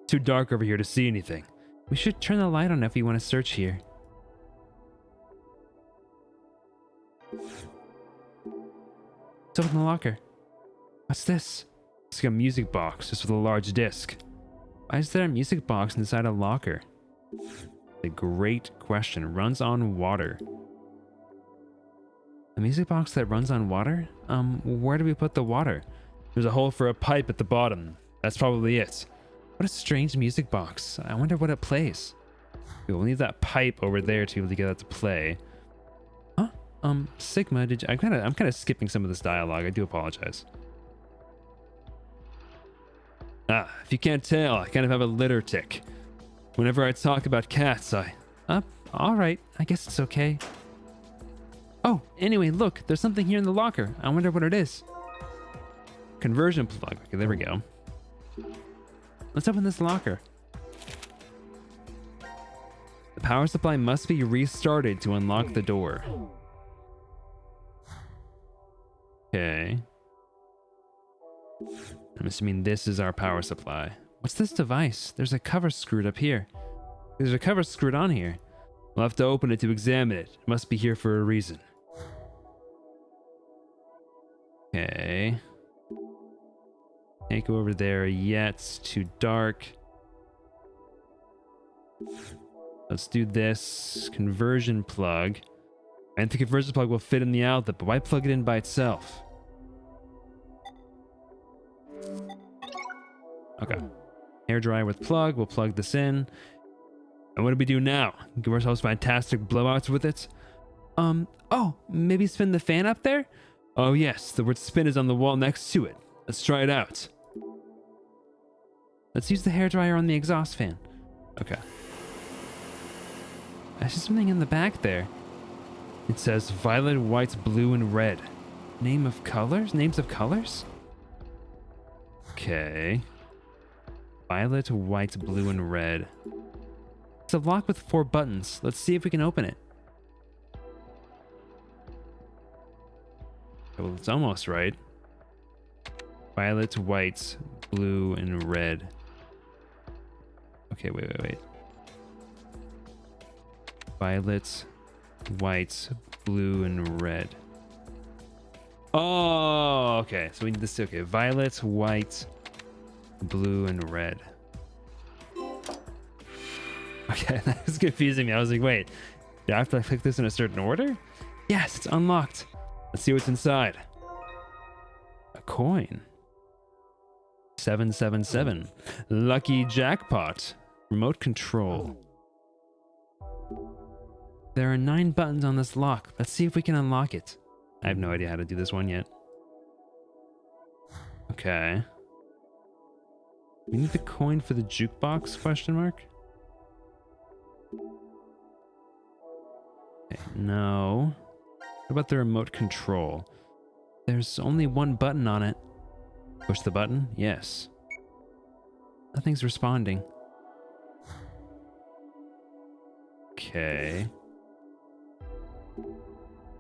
Too dark over here to see anything. We should turn the light on if we want to search here. What's up in the locker? What's this? It's like a music box, just with a large disc. Why is there a music box inside a locker? The great question. Runs on water. A music box that runs on water? Where do we put the water? There's a hole for a pipe at the bottom. That's probably it. What a strange music box. I wonder what it plays. We'll leave that pipe over there to be able to get that to play. Huh? Sigma, did you... I'm kind of skipping some of this dialogue. I do apologize. If you can't tell, I kind of have a litter tick. Whenever I talk about cats, alright, I guess it's okay. Oh, anyway, look, there's something here in the locker. I wonder what it is. Conversion plug. Okay, there we go. Let's open this locker. The power supply must be restarted to unlock the door. Okay. I'm assuming this is our power supply. What's this device? There's a cover screwed up here. There's a cover screwed on here. We'll have to open it to examine it. It must be here for a reason. Okay. Can't go over there yet. It's too dark. Let's do this. Conversion plug. And the conversion plug will fit in the outlet, but why plug it in by itself? Okay. Hairdryer with plug. We'll plug this in. And what do we do now? Give ourselves fantastic blowouts with it? Oh, maybe spin the fan up there? Oh yes, the word spin is on the wall next to it. Let's try it out. Let's use the hairdryer on the exhaust fan. Okay. I see something in the back there. It says violet, white, blue, and red. Name of colors? Names of colors? Okay. Violet, white, blue, and red. It's a lock with 4 buttons. Let's see if we can open it. Well, it's almost right. Violet, white, blue, and red. Okay, wait. Violet, white, blue, and red. Oh, okay. So we need this. Okay, violet, white, blue, and red. Okay, that was confusing me. I was like, wait, do I have to click this in a certain order? Yes, it's unlocked. Let's see what's inside. A coin. 777. Lucky jackpot. Remote control. There are 9 buttons on this lock. Let's see if we can unlock it. I have no idea how to do this one yet. Okay. We need the coin for the jukebox, question mark? Okay, no. What about the remote control? There's only 1 button on it. Push the button? Yes. Nothing's responding. Okay.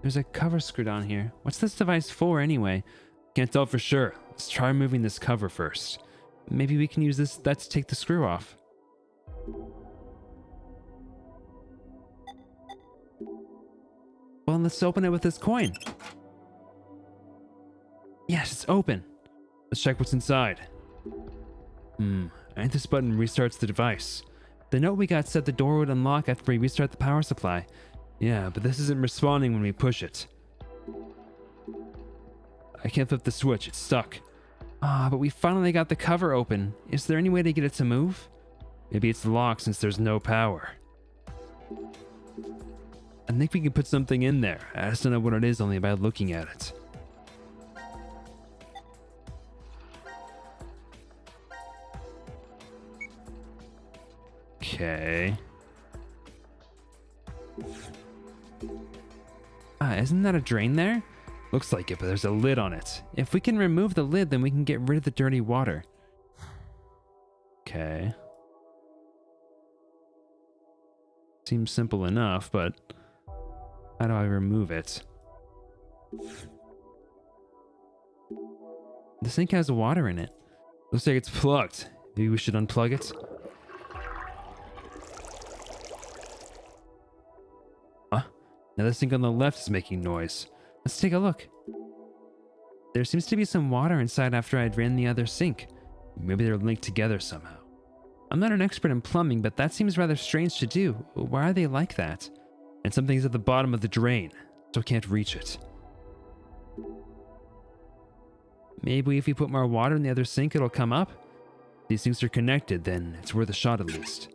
There's a cover screwed on here. What's this device for anyway? Can't tell for sure. Let's try removing this cover first. Maybe we can use this to take the screw off. Well, let's open it with this coin. Yes, it's open. Let's check what's inside. And this button restarts the device. The note we got said the door would unlock after we restart the power supply. Yeah, but this isn't responding when we push it. I can't flip the switch, it's stuck. But we finally got the cover open. Is there any way to get it to move? Maybe it's locked since there's no power. I think we can put something in there. I just don't know what it is only by looking at it. Okay. Isn't that a drain there? Looks like it, but there's a lid on it. If we can remove the lid, then we can get rid of the dirty water. Okay. Seems simple enough, but how do I remove it? The sink has water in it. Looks like it's plugged. Maybe we should unplug it? Huh? Now the sink on the left is making noise. Let's take a look. There seems to be some water inside after I ran the other sink. Maybe they're linked together somehow. I'm not an expert in plumbing, but that seems rather strange to do. Why are they like that? And something's at the bottom of the drain, so I can't reach it. Maybe if we put more water in the other sink, it'll come up? These things are connected, then it's worth a shot at least.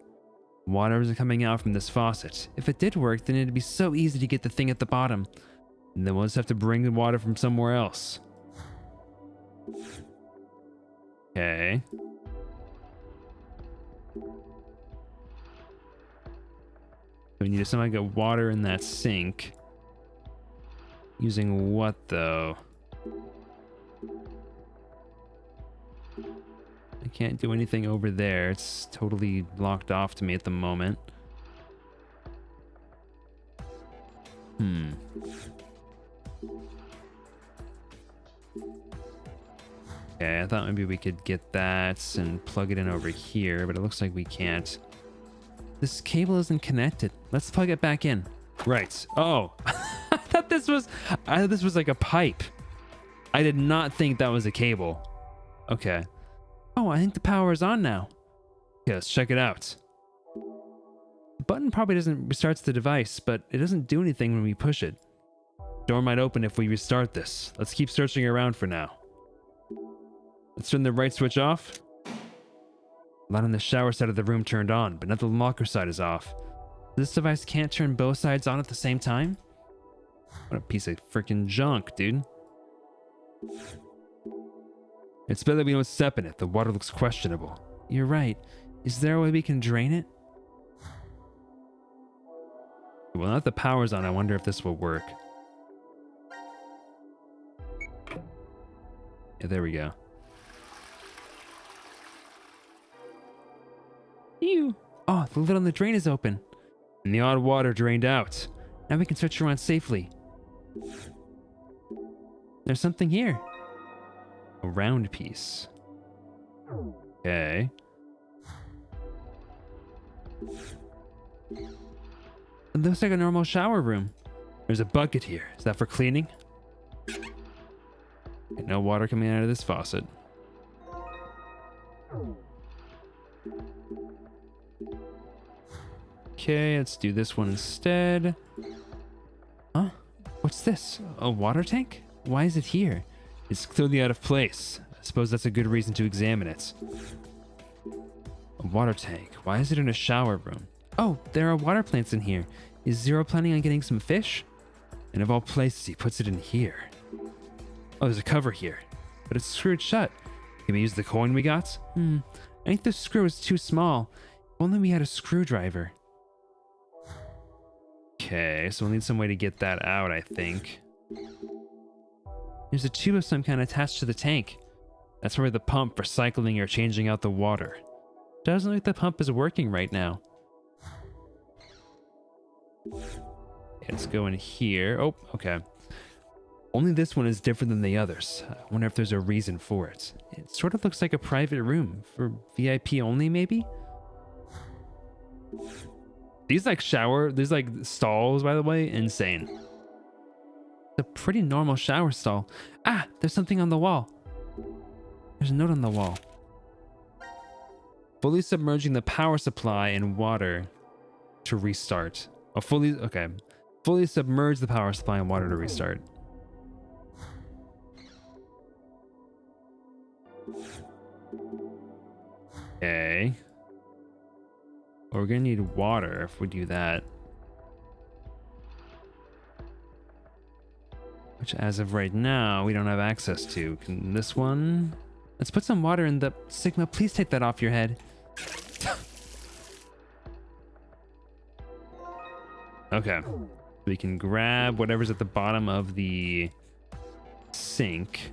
Water isn't coming out from this faucet. If it did work, then it'd be so easy to get the thing at the bottom. And then we'll just have to bring the water from somewhere else. Okay. We need to somehow get water in that sink. Using what, though? I can't do anything over there. It's totally locked off to me at the moment. Okay, I thought maybe we could get that and plug it in over here, but it looks like we can't. This cable isn't connected. Let's plug it back in. Right. Oh, I thought this was like a pipe. I did not think that was a cable. Okay. Oh, I think the power is on now. Okay, let's check it out. The button probably doesn't restart the device, but it doesn't do anything when we push it. Door might open if we restart this. Let's keep searching around for now. Let's turn the right switch off. Light on the shower side of the room turned on, but not the locker side is off. This device can't turn both sides on at the same time? What a piece of freaking junk, dude. It's better that we don't step in it. The water looks questionable. You're right. Is there a way we can drain it? Well, now that the power's on, I wonder if this will work. Yeah, there we go. Ew. Oh, the lid on the drain is open. And the odd water drained out. Now we can switch around safely. There's something here. A round piece. Okay. It looks like a normal shower room. There's a bucket here. Is that for cleaning? Okay, no water coming out of this faucet. Okay, let's do this one instead. Huh? What's this? A water tank? Why is it here? It's clearly out of place. I suppose that's a good reason to examine it. A water tank. Why is it in a shower room? Oh, there are water plants in here. Is Zero planning on getting some fish? And of all places, he puts it in here. Oh, there's a cover here. But it's screwed shut. Can we use the coin we got? I think the screw is too small. If only we had a screwdriver. Okay, so we'll need some way to get that out, I think. There's a tube of some kind attached to the tank. That's probably the pump for cycling or changing out the water. Doesn't look like the pump is working right now. Let's go in here. Oh, okay. Only this one is different than the others. I wonder if there's a reason for it. It sort of looks like a private room. For VIP only, maybe? These like stalls, by the way, insane. It's a pretty normal shower stall. Ah, there's something on the wall. There's a note on the wall. Fully submerging the power supply in water to restart. Oh, Fully submerge the power supply in water to restart. Okay. Well, we're gonna need water if we do that. Which, as of right now, we don't have access to. Can this one? Let's put some water in the... Sigma, please take that off your head. Okay. We can grab whatever's at the bottom of the sink.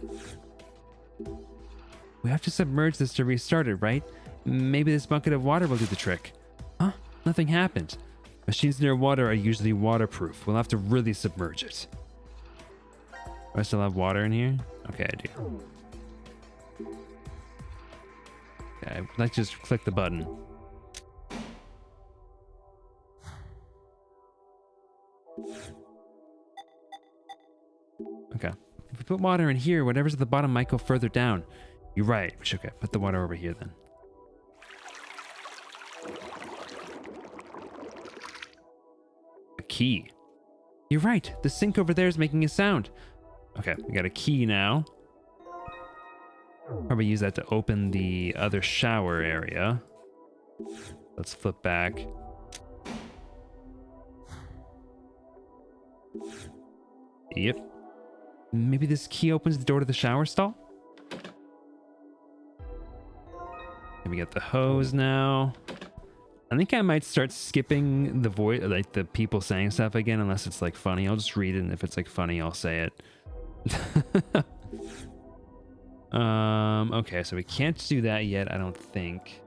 We have to submerge this to restart it, right? Maybe this bucket of water will do the trick. Huh? Nothing happened. Machines near water are usually waterproof. We'll have to really submerge it. Do I still have water in here? Okay, I do. Okay, let's just click the button. Okay. If we put water in here, whatever's at the bottom might go further down. You're right. Okay, put the water over here then. A key. You're right. The sink over there is making a sound. Okay, we got a key now. Probably use that to open the other shower area. Let's flip back. Yep. Maybe this key opens the door to the shower stall? And we got the hose now. I think I might start skipping the voice, like the people saying stuff again, unless it's like funny. I'll just read it, and if it's like funny, I'll say it. Okay, so we can't do that yet, I don't think.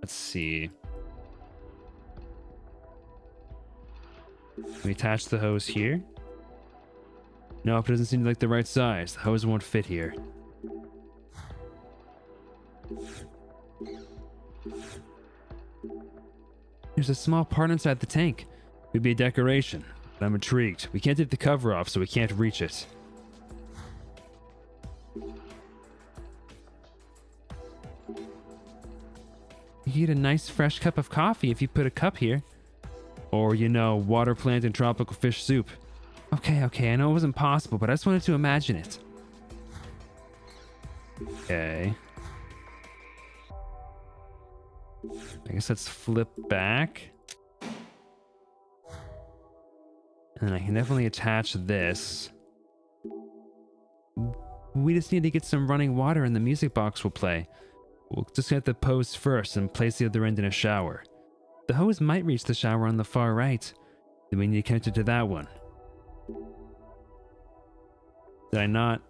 Let's see. We attach the hose here. Nope, it doesn't seem like the right size. The hose won't fit here. There's a small part inside the tank. It'd be a decoration, but I'm intrigued. We can't take the cover off, so we can't reach it. You get a nice fresh cup of coffee if you put a cup here. Or, you know, water plant and tropical fish soup. Okay, I know it wasn't possible, but I just wanted to imagine it. Okay. I guess let's flip back. And I can definitely attach this. We just need to get some running water and the music box will play. We'll just get the post first and place the other end in a shower. The hose might reach the shower on the far right. Then we need to connect it to that one. Did I not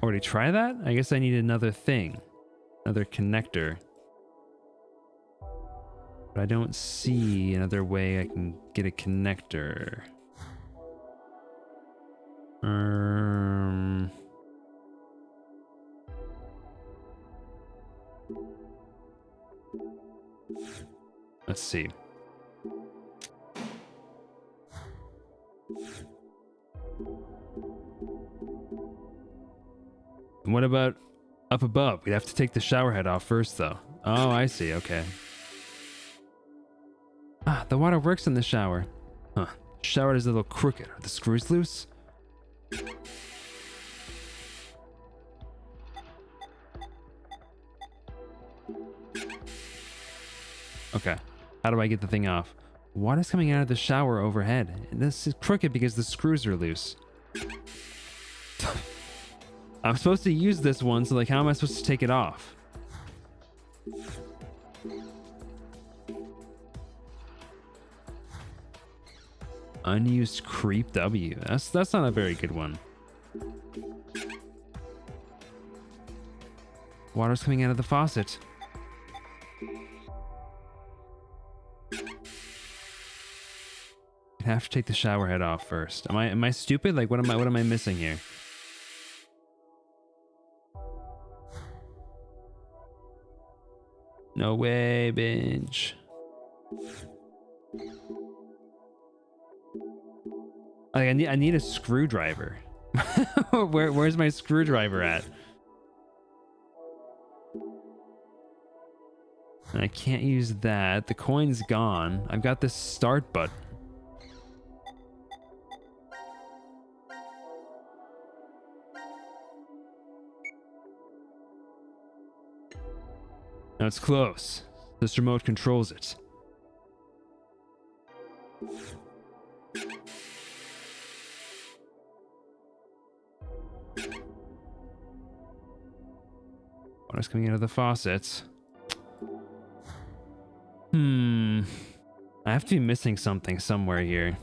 already try that? I guess I need another thing. Another connector. But I don't see another way I can get a connector. Let's see. And what about up above? We'd have to take the shower head off first, though. Oh, I see. Okay. Ah, the water works in the shower. Huh. Shower is a little crooked. Are the screws loose? Okay. How do I get the thing off? Water's coming out of the shower overhead. This is crooked because the screws are loose. I'm supposed to use this one, so like how am I supposed to take it off? Unused creep W. That's not a very good one. Water's coming out of the faucet. I have to take the shower head off first. Am I stupid? Like what am I missing here? No way, binge. Like, I need a screwdriver. Where's my screwdriver at? And I can't use that. The coin's gone. I've got this start button. Now it's close. This remote controls it. Water's coming out of the faucets. I have to be missing something somewhere here.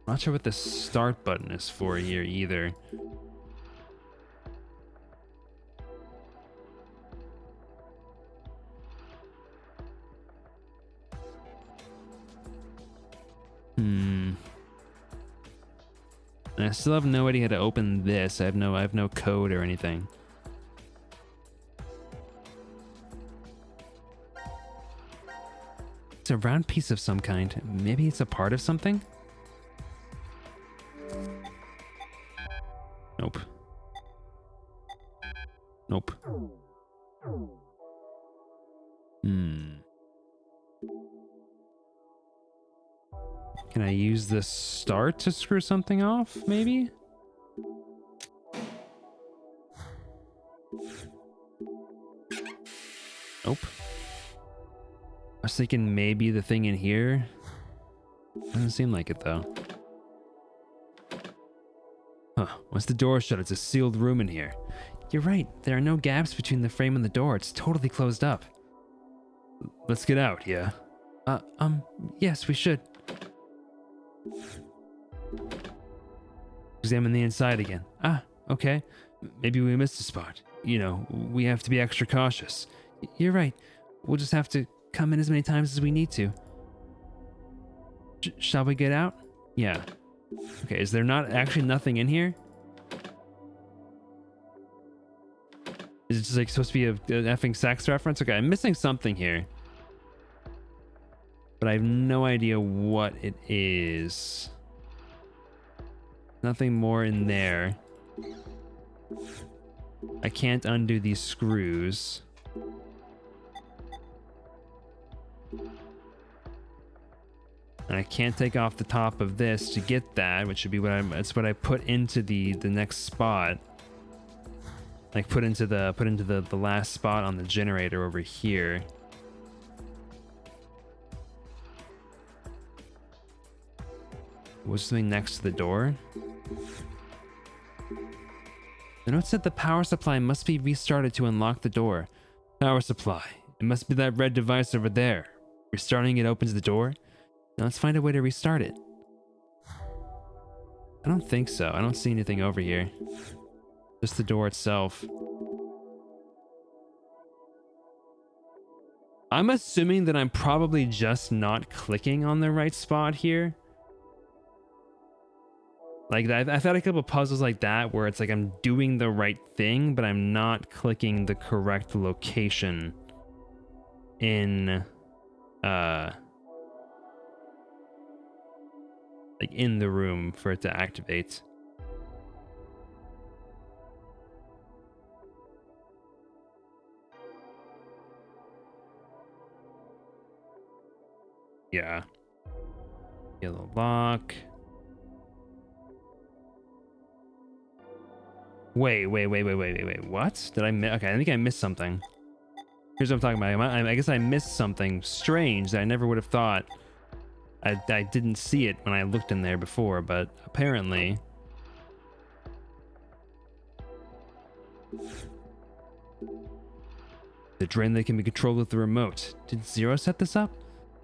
Not sure what the start button is for here either. I still have no idea how to open this. I have no code or anything. It's a round piece of some kind. Maybe it's a part of something? Nope. Nope. Can I use the start to screw something off, maybe? Nope. I was thinking maybe the thing in here. Doesn't seem like it, though. Huh. Once the door shut, it's a sealed room in here. You're right. There are no gaps between the frame and the door. It's totally closed up. Let's get out, yeah? Yes, we should. Examine the inside again. Ah, okay. Maybe we missed a spot. You know, we have to be extra cautious. You're right. We'll just have to come in as many times as we need to. Shall we get out? Yeah. Okay, is there not actually nothing in here? Is it just like supposed to be an effing sex reference? Okay, I'm missing something here. But I have no idea what it is. Nothing more in there. I can't undo these screws. And I can't take off the top of this to get that, which should be that's what I put into the next spot. Like put into the last spot on the generator over here. Was something next to the door? The note said the power supply must be restarted to unlock the door. Power supply. It must be that red device over there. Restarting it opens the door. Now let's find a way to restart it. I don't think so. I don't see anything over here. Just the door itself. I'm assuming that I'm probably just not clicking on the right spot here. Like, I've had a couple puzzles like that where it's like I'm doing the right thing, but I'm not clicking the correct location in, like in the room for it to activate. Yeah. Yellow lock. Wait. What? Did I miss? Okay, I think I missed something. Here's what I'm talking about. I guess I missed something strange that I never would have thought. I didn't see it when I looked in there before, but apparently... The drain that can be controlled with the remote. Did Zero set this up?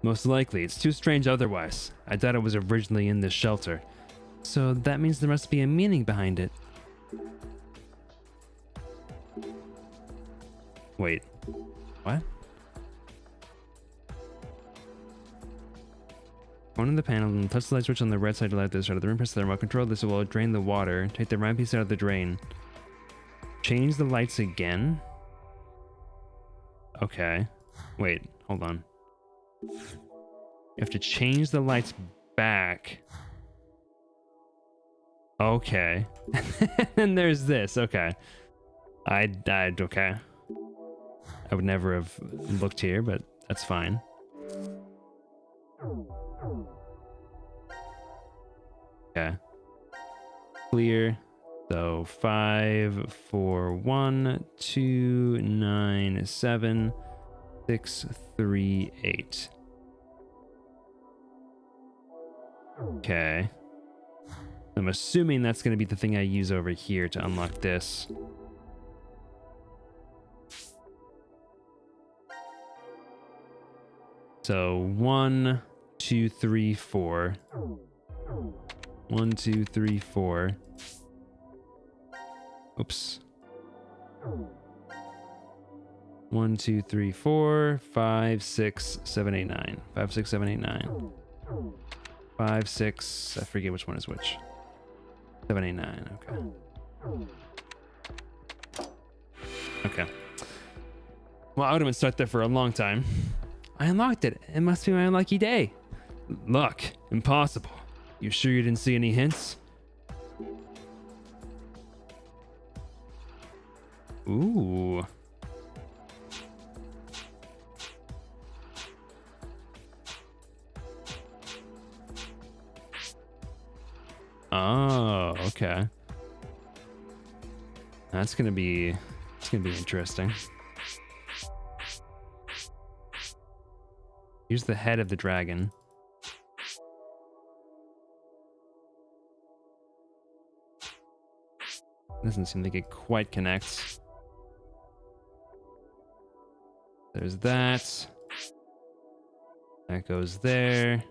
Most likely. It's too strange otherwise. I doubt it was originally in this shelter. So that means there must be a meaning behind it. Wait. What? Go into the panel and touch the light switch on the red side to light this side of the room. Press the remote control. This will drain the water. Take the round piece out of the drain. Change the lights again. Okay. Wait, hold on. You have to change the lights back. Okay. And there's this. Okay. Okay. I would never have looked here, but that's fine. Okay. Clear. So 5, 4, 1, 2, 9, 7, 6, 3, 8. Okay. I'm assuming that's going to be the thing I use over here to unlock this. So 1, 2, 3, 4. 1, 2, 3, 4. Oops. 1, 2, 3, 4, 5, 6, 7, 8, 9. 5, 6, 7, 8, 9. 5, 6. I forget which one is which. 7, 8, 9. Okay. Okay. Well, I would have been stuck there for a long time. I unlocked it. It must be my unlucky day. Luck. Impossible. You sure you didn't see any hints? Ooh. Oh, okay. It's gonna be interesting. Here's the head of the dragon. Doesn't seem like it quite connects. There's that. That goes there.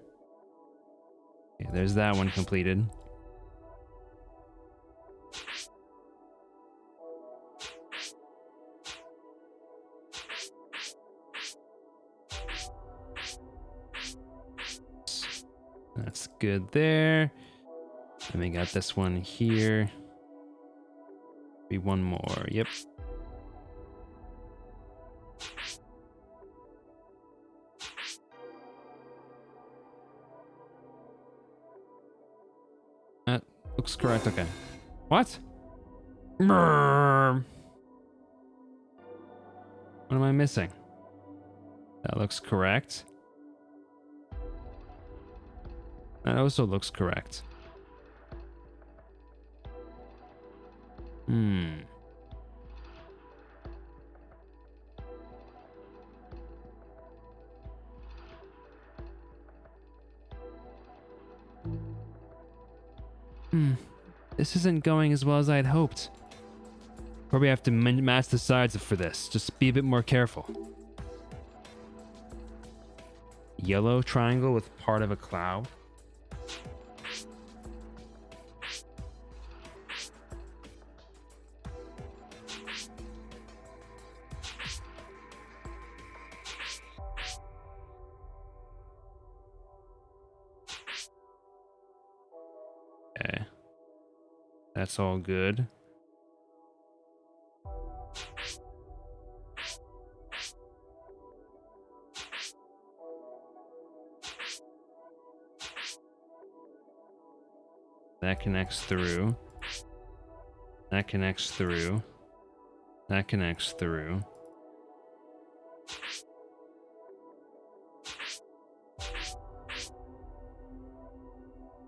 Okay, there's that one completed. That's good there. And we got this one here. Be one more. Yep. That looks correct. Okay. What? What am I missing? That looks correct. That also looks correct. This isn't going as well as I had hoped. Probably have to match the sides for this. Just be a bit more careful. Yellow triangle with part of a cloud. Okay. That's all good. That connects through. That connects through. That connects through.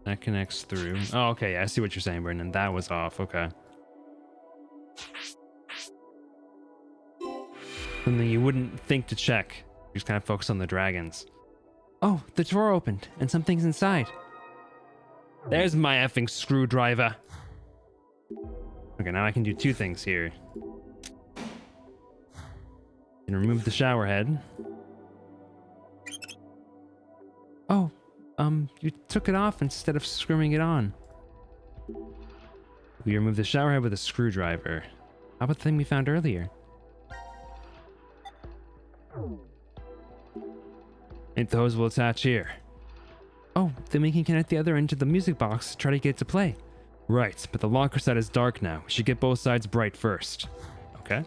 That connects through. Oh, okay. Yeah, I see what you're saying, Brendan. That was off. Okay. Something you wouldn't think to check. You just kind of focus on the dragons. Oh, the drawer opened and something's inside. There's my effing screwdriver. Okay, now I can do two things here. And remove the shower head. Oh, you took it off instead of screwing it on. We remove the shower head with a screwdriver. How about the thing we found earlier? And the hose will attach here. Oh, then we can connect the other end to the music box to try to get it to play. Right, but the locker side is dark now. We should get both sides bright first. Okay.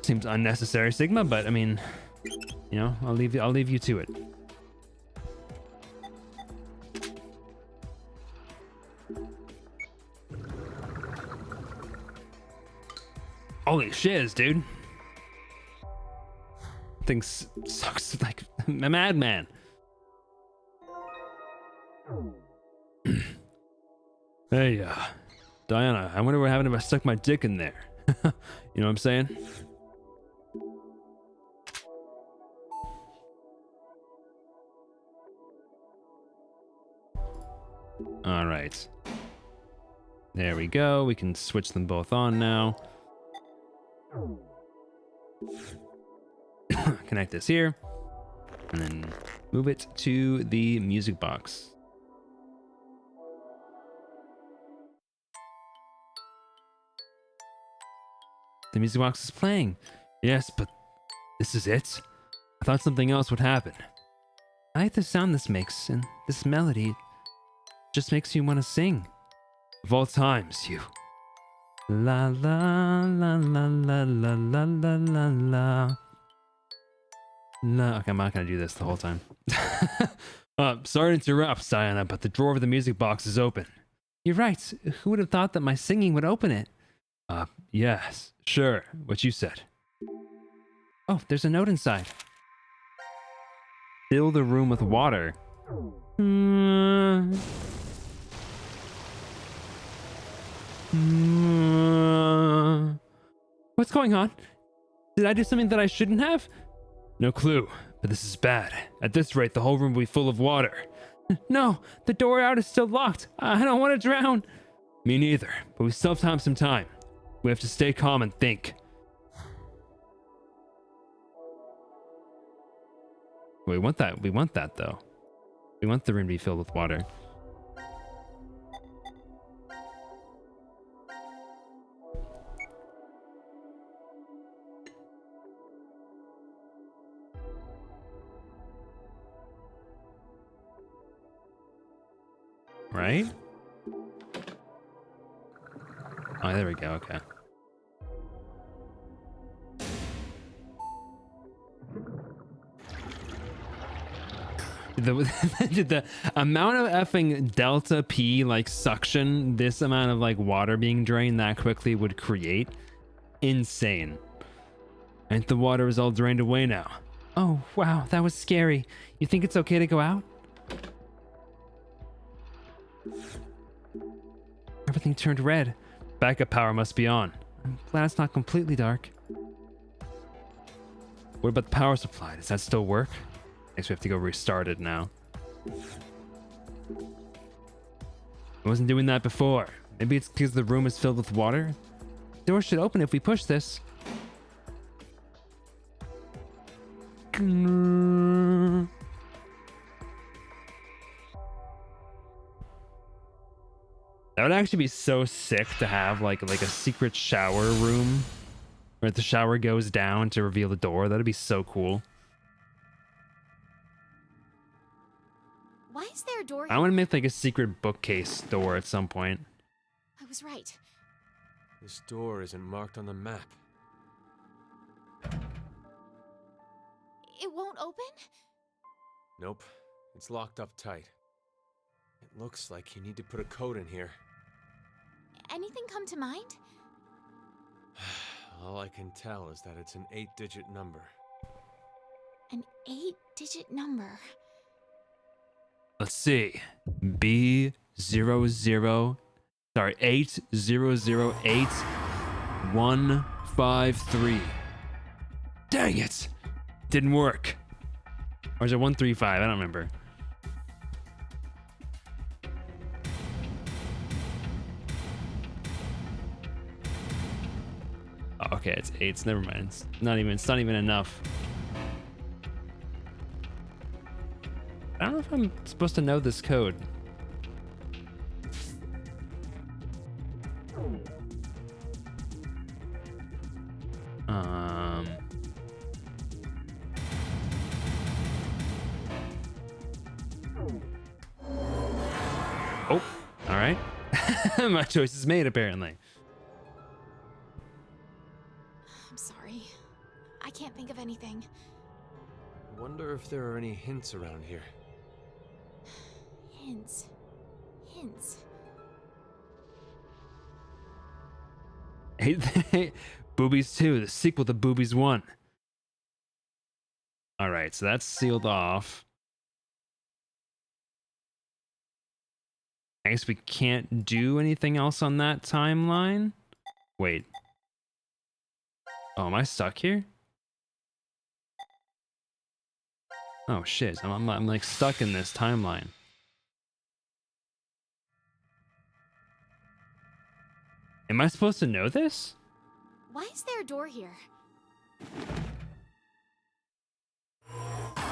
Seems unnecessary, Sigma, but I mean, you know, I'll leave you to it. Holy shiz, dude. Things sucks like a madman. Hey, Diana, I wonder what happened if I stuck my dick in there. You know what I'm saying? All right. There we go. We can switch them both on now. Connect this here. And then move it to the music box. The music box is playing. Yes, but this is it? I thought something else would happen. I like the sound this makes, and this melody just makes you want to sing. Of all times, you. La la la la la la la la la la. No, okay, I'm not gonna do this the whole time. Sorry to interrupt, Diana, but the drawer of the music box is open. You're right. Who would have thought that my singing would open it? Yes, sure. What you said. Oh, there's a note inside. Fill the room with water. What's going on? Did I do something that I shouldn't have? No clue, but this is bad. At this rate, the whole room will be full of water. No, the door out is still locked. I don't want to drown. Me neither, but we still have some time. We have to stay calm and think. We want that though. We want the room to be filled with water. right? Oh, there we go. Okay. Did the amount of effing delta P like suction this amount of like water being drained that quickly would create? Insane. And the water is all drained away now. Oh, wow, that was scary. You think it's okay to go out? Everything turned red. Backup power must be on. I'm glad it's not completely dark. What about the power supply? Does that still work? Guess we have to go restart it now. I wasn't doing that before. Maybe it's because the room is filled with water? The door should open if we push this. That would actually be so sick to have like a secret shower room where the shower goes down to reveal the door. That'd be so cool. Why is there a door I here? want to make like a secret bookcase door at some point. I was right. This door isn't marked on the map. It won't open? Nope. It's locked up tight. It looks like you need to put a code in here. Anything come to mind? All I can tell is that it's an 8-digit number. An 8-digit number. Let's see. B00 sorry, 8008153. Dang it. Didn't work. Or is it 135? I don't remember. Oh, okay, it's 8s. Never mind. It's not even enough. I don't know if I'm supposed to know this code. Oh, all right. My choice is made, apparently. I'm sorry. I can't think of anything. Wonder if there are any hints around here. Hints. Hints. Hey, Boobies 2, the sequel to Boobies 1. All right, so that's sealed off. I guess we can't do anything else on that timeline. Wait. Oh, am I stuck here? Oh shit, I'm like stuck in this timeline. Am I supposed to know this? Why is there a door here?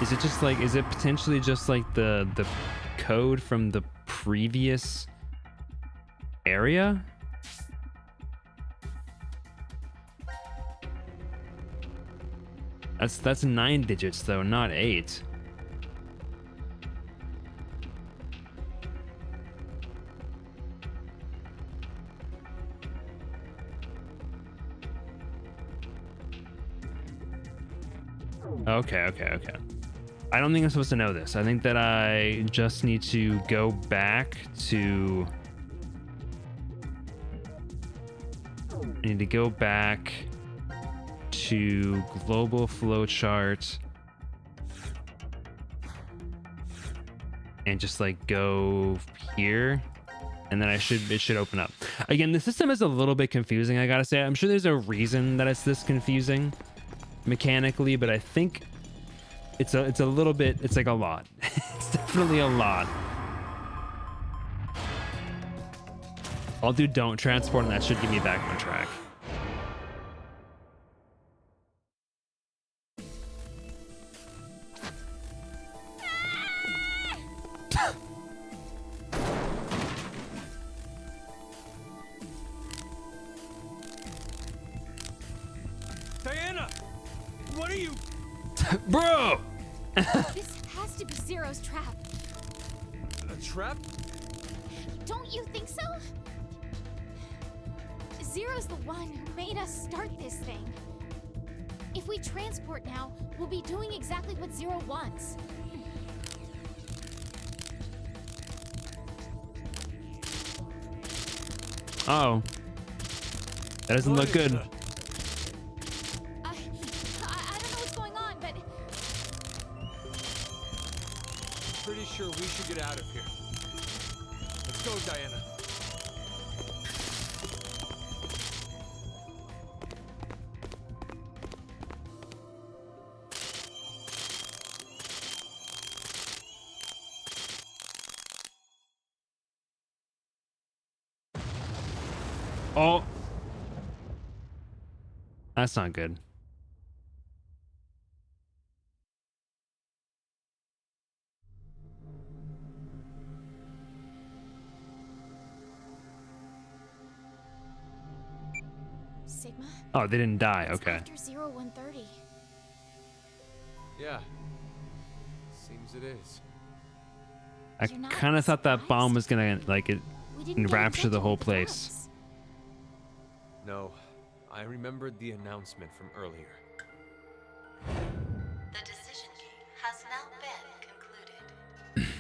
Is it just like, is it potentially just like the code from the previous area? That's 9 digits though, not 8. Okay. I don't think I'm supposed to know this. I think that I just need to go back to... I need to go back to global flowchart and just like go here, and then it should open up. Again, the system is a little bit confusing, I gotta say. I'm sure there's a reason that it's this confusing mechanically, but I think it's a little bit, it's like a lot. It's definitely a lot. I'll do don't transport, and that should get me back on track. Diana! What are you... Bro! This has to be Zero's trap. A trap? Don't you think so? Zero's the one who made us start this thing. If we transport now, we'll be doing exactly what Zero wants. Oh. That doesn't look good. I don't know what's going on, but Pretty sure we should get out of here. Let's go, Diana. Oh. That's not good. Sigma? Oh, they didn't die. It's Okay. after 0130. Yeah. Seems it is. I You're not kind of thought that bomb surprised? was gonna like it We didn't get rapture the injected whole with the place. drugs. No, I remembered the announcement from earlier. The decision game has now been concluded.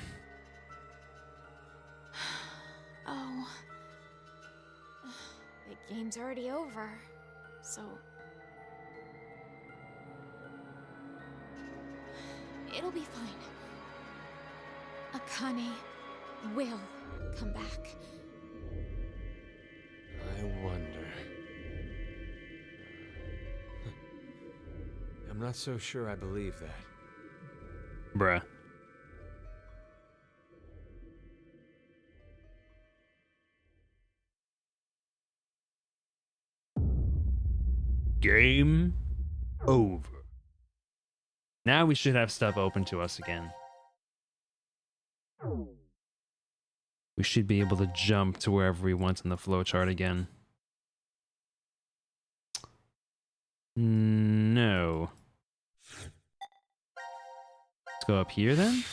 Oh. The game's already over. So. It'll be fine. Akane will come back. I wonder. I'm not so sure I believe that. Bruh. Game over. Now we should have stuff open to us again. We should be able to jump to wherever we want in the flowchart again. No. Let's go up here then.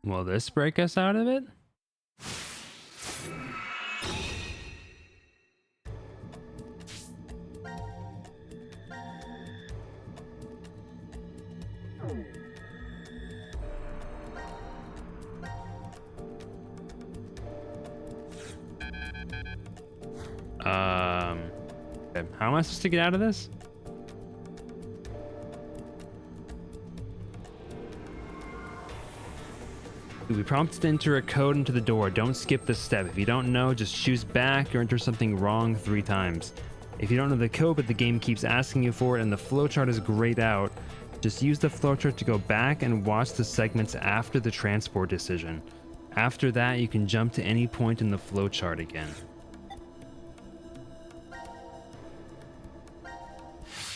Will this break us out of it? Okay. How am I supposed to get out of this? You'll be prompted to enter a code into the door. Don't skip this step. If you don't know, just choose back or enter something wrong 3 times. If you don't know the code, but the game keeps asking you for it and the flowchart is grayed out, just use the flowchart to go back and watch the segments after the transport decision. After that, you can jump to any point in the flowchart again.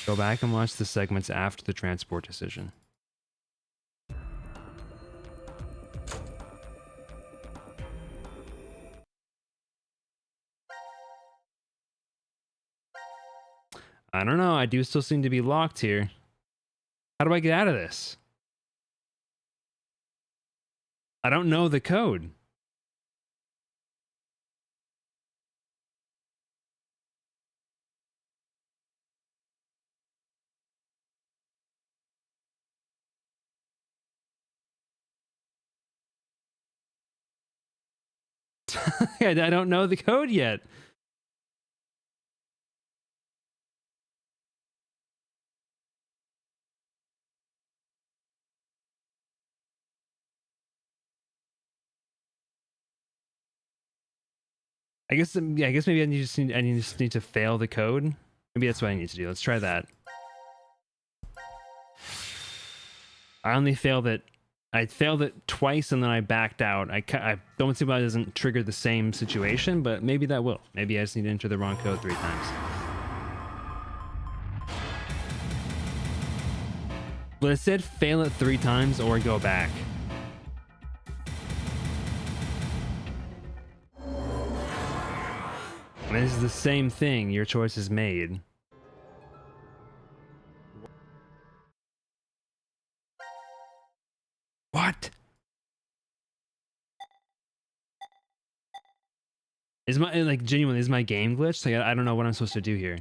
Go back and watch the segments after the transport decision. I don't know. I do still seem to be locked here. How do I get out of this? I don't know the code. I don't know the code yet. I guess maybe I just need to fail the code. Maybe that's what I need to do. Let's try that. I only failed it. I failed it twice and then I backed out. I don't see why it doesn't trigger the same situation, but maybe that will. Maybe I just need to enter the wrong code 3 times. But it said fail it 3 times or go back. And this is the same thing. Your choice is made. What? Is my, like, genuinely, is my game glitched? Like, I don't know what I'm supposed to do here.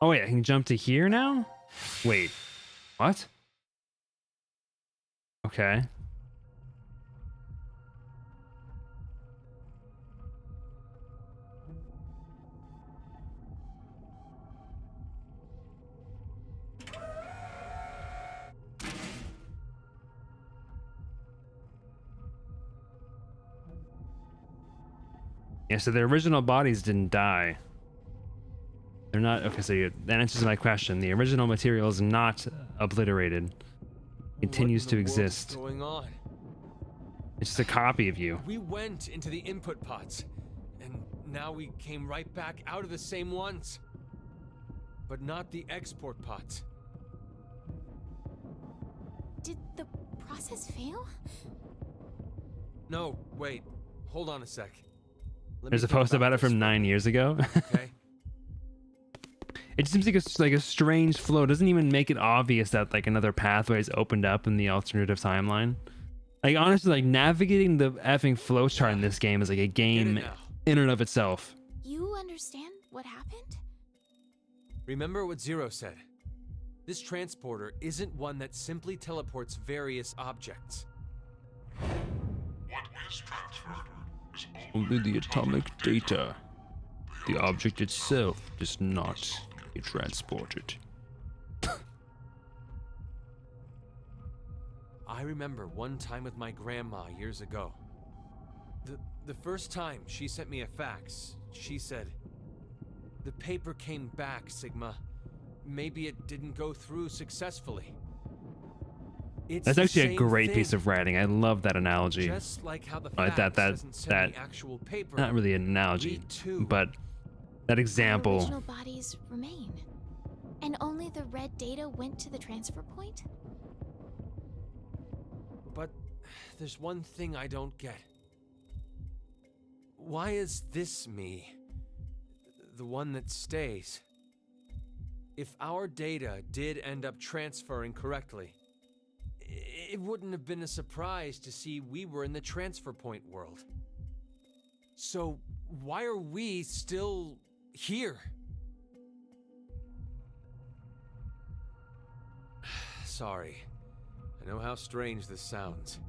Oh wait, I can jump to here now? Wait, what? Okay. Yeah, so the original bodies didn't die. They're not, okay, so that answers my question. The original material is not obliterated. Continues to exist. What's going on? It's just a copy of you. We went into the input pods, and now we came right back out of the same ones. But not the export pods. Did the process fail? No, wait. Hold on a sec. Let There's me a think post about it this from for 9 a years ago. minute, okay? It seems like a strange flow. It doesn't even make it obvious that like another pathway is opened up in the alternative timeline. Like honestly, like navigating the effing flowchart in this game is like a game now. in and of itself. You understand what happened? Remember what Zero said. This transporter isn't one that simply teleports various objects. What is transferred is Only the atomic data. The object itself does not get transported. I remember one time with my grandma years ago. The first time she sent me a fax, she said, "The paper came back, Sigma. Maybe it didn't go through successfully." It's That's the actually a same great thing. piece of writing. I love that analogy. Just like how the That- fax that- doesn't send that- the actual paper. Not really an analogy, We too. but that Our example. original bodies remain. And only the red data went to the transfer point? But there's one thing I don't get. Why is this me the one that stays? If our data did end up transferring correctly, it wouldn't have been a surprise to see we were in the transfer point world. So why are we still here? Sorry. I know how strange this sounds.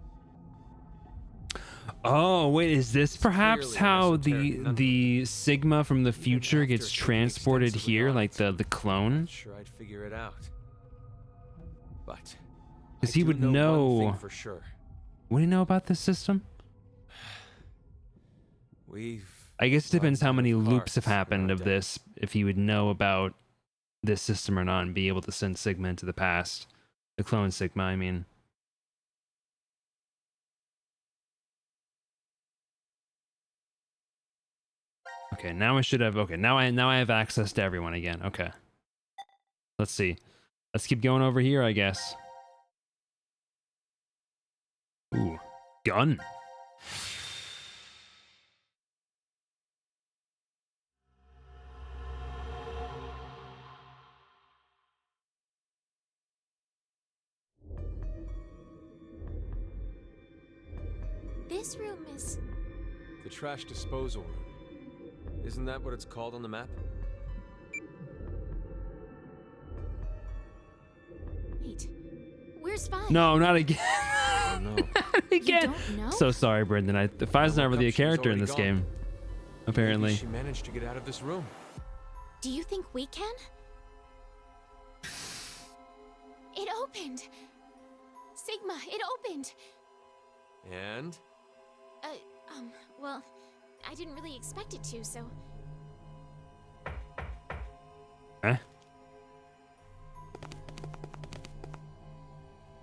Oh wait, is this perhaps clearly an how esoteric the Sigma from the Even future after gets thinking transported extensively here, on like it, the clone? Not sure I'd figure it out. But 'Cause I he do would know one know- thing for sure. What do you know about this system? We've I guess it depends how many Lots of loops have parts happened of around it. this, if he would know about this system or not, and be able to send Sigma into the past. The clone Sigma, I mean. Okay, now I should have. Okay, now I have access to everyone again. Okay. Let's see. Let's keep going over here, I guess. Ooh, gun. This room is... the trash disposal room. Isn't that what it's called on the map? Wait, where's Fi? No, not again. Oh no. Not You again. don't know? So sorry, Brendan. Fi's not woke really a up, she was character in already this gone. game. Apparently. Maybe she managed to get out of this room. Do you think we can? It opened! Sigma, it opened! And Well, I didn't really expect it to, so... Huh?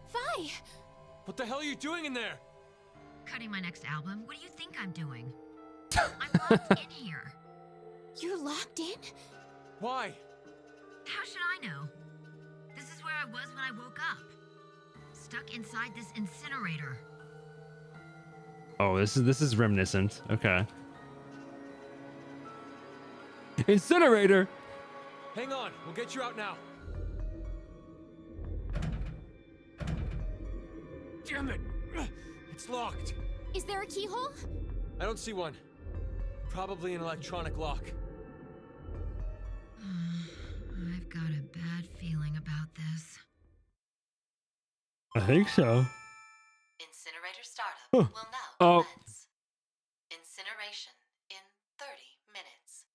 Fi! what the hell are you doing in there? Cutting my next album? What do you think I'm doing? I'm locked in here. You're locked in? Why? How should I know? This is where I was when I woke up. Stuck inside this incinerator. Oh, this is reminiscent. Okay. Incinerator. Hang on, we'll get you out now. Damn it! It's locked. Is there a keyhole? I don't see one. Probably an electronic lock. I've got a bad feeling about this. I think so. Incinerator startup Huh. will now Oh. commence. Incineration in 30 minutes.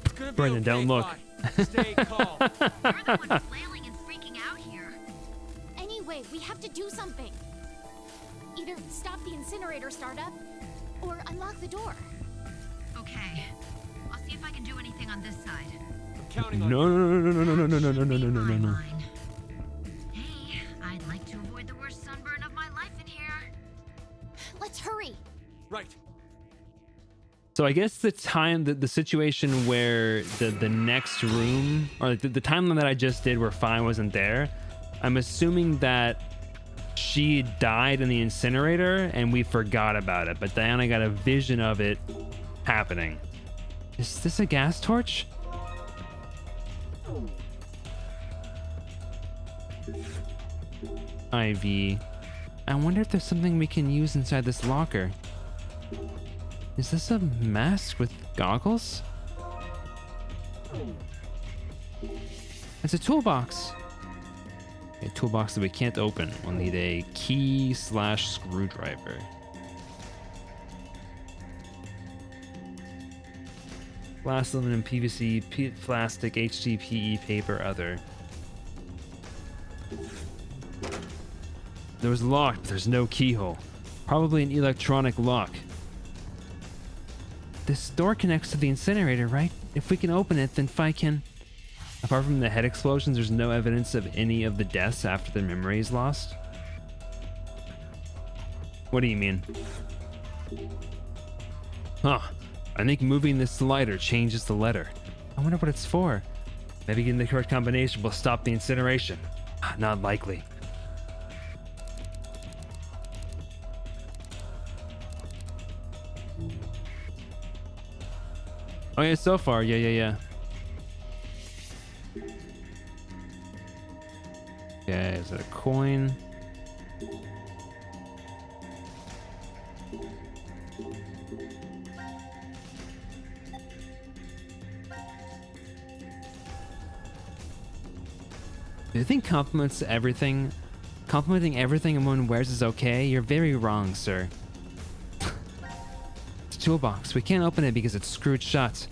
It's gonna be Brendan, okay, don't look. Vi. Stay calm. You're the one flailing and freaking out here. Anyway, we have to do something. Either stop the incinerator startup, or unlock the door. Okay. I'll see if I can do anything on this side. I'm counting on No, you. no, no, no, no, no, no, no, no, no, no, no, no, no. Mine. Hey, I'd like to avoid the worst sunburn of my life in here. Let's hurry. Right. So I guess the situation where the next room, or the timeline that I just did where Fine wasn't there, I'm assuming that she died in the incinerator and we forgot about it, but Diana got a vision of it happening. Is this a gas torch? IV. I wonder if there's something we can use inside this locker. Is this a mask with goggles? It's a toolbox. A toolbox that we can't open. We'll need a key / screwdriver. Glass, aluminum, PVC, plastic, HDPE, paper, other. There was locked, but there's no keyhole. Probably an electronic lock. This door connects to the incinerator, right? If we can open it, then Fi can... Apart from the head explosions, there's no evidence of any of the deaths after their memory is lost. What do you mean? Huh. I think moving this slider changes the letter. I wonder what it's for. Maybe getting the correct combination will stop the incineration. Not likely. Oh yeah, so far, yeah. Okay, is it a coin? Do you think complimenting everything someone wears is okay? You're very wrong, sir. It's a toolbox. We can't open it because it's screwed shut.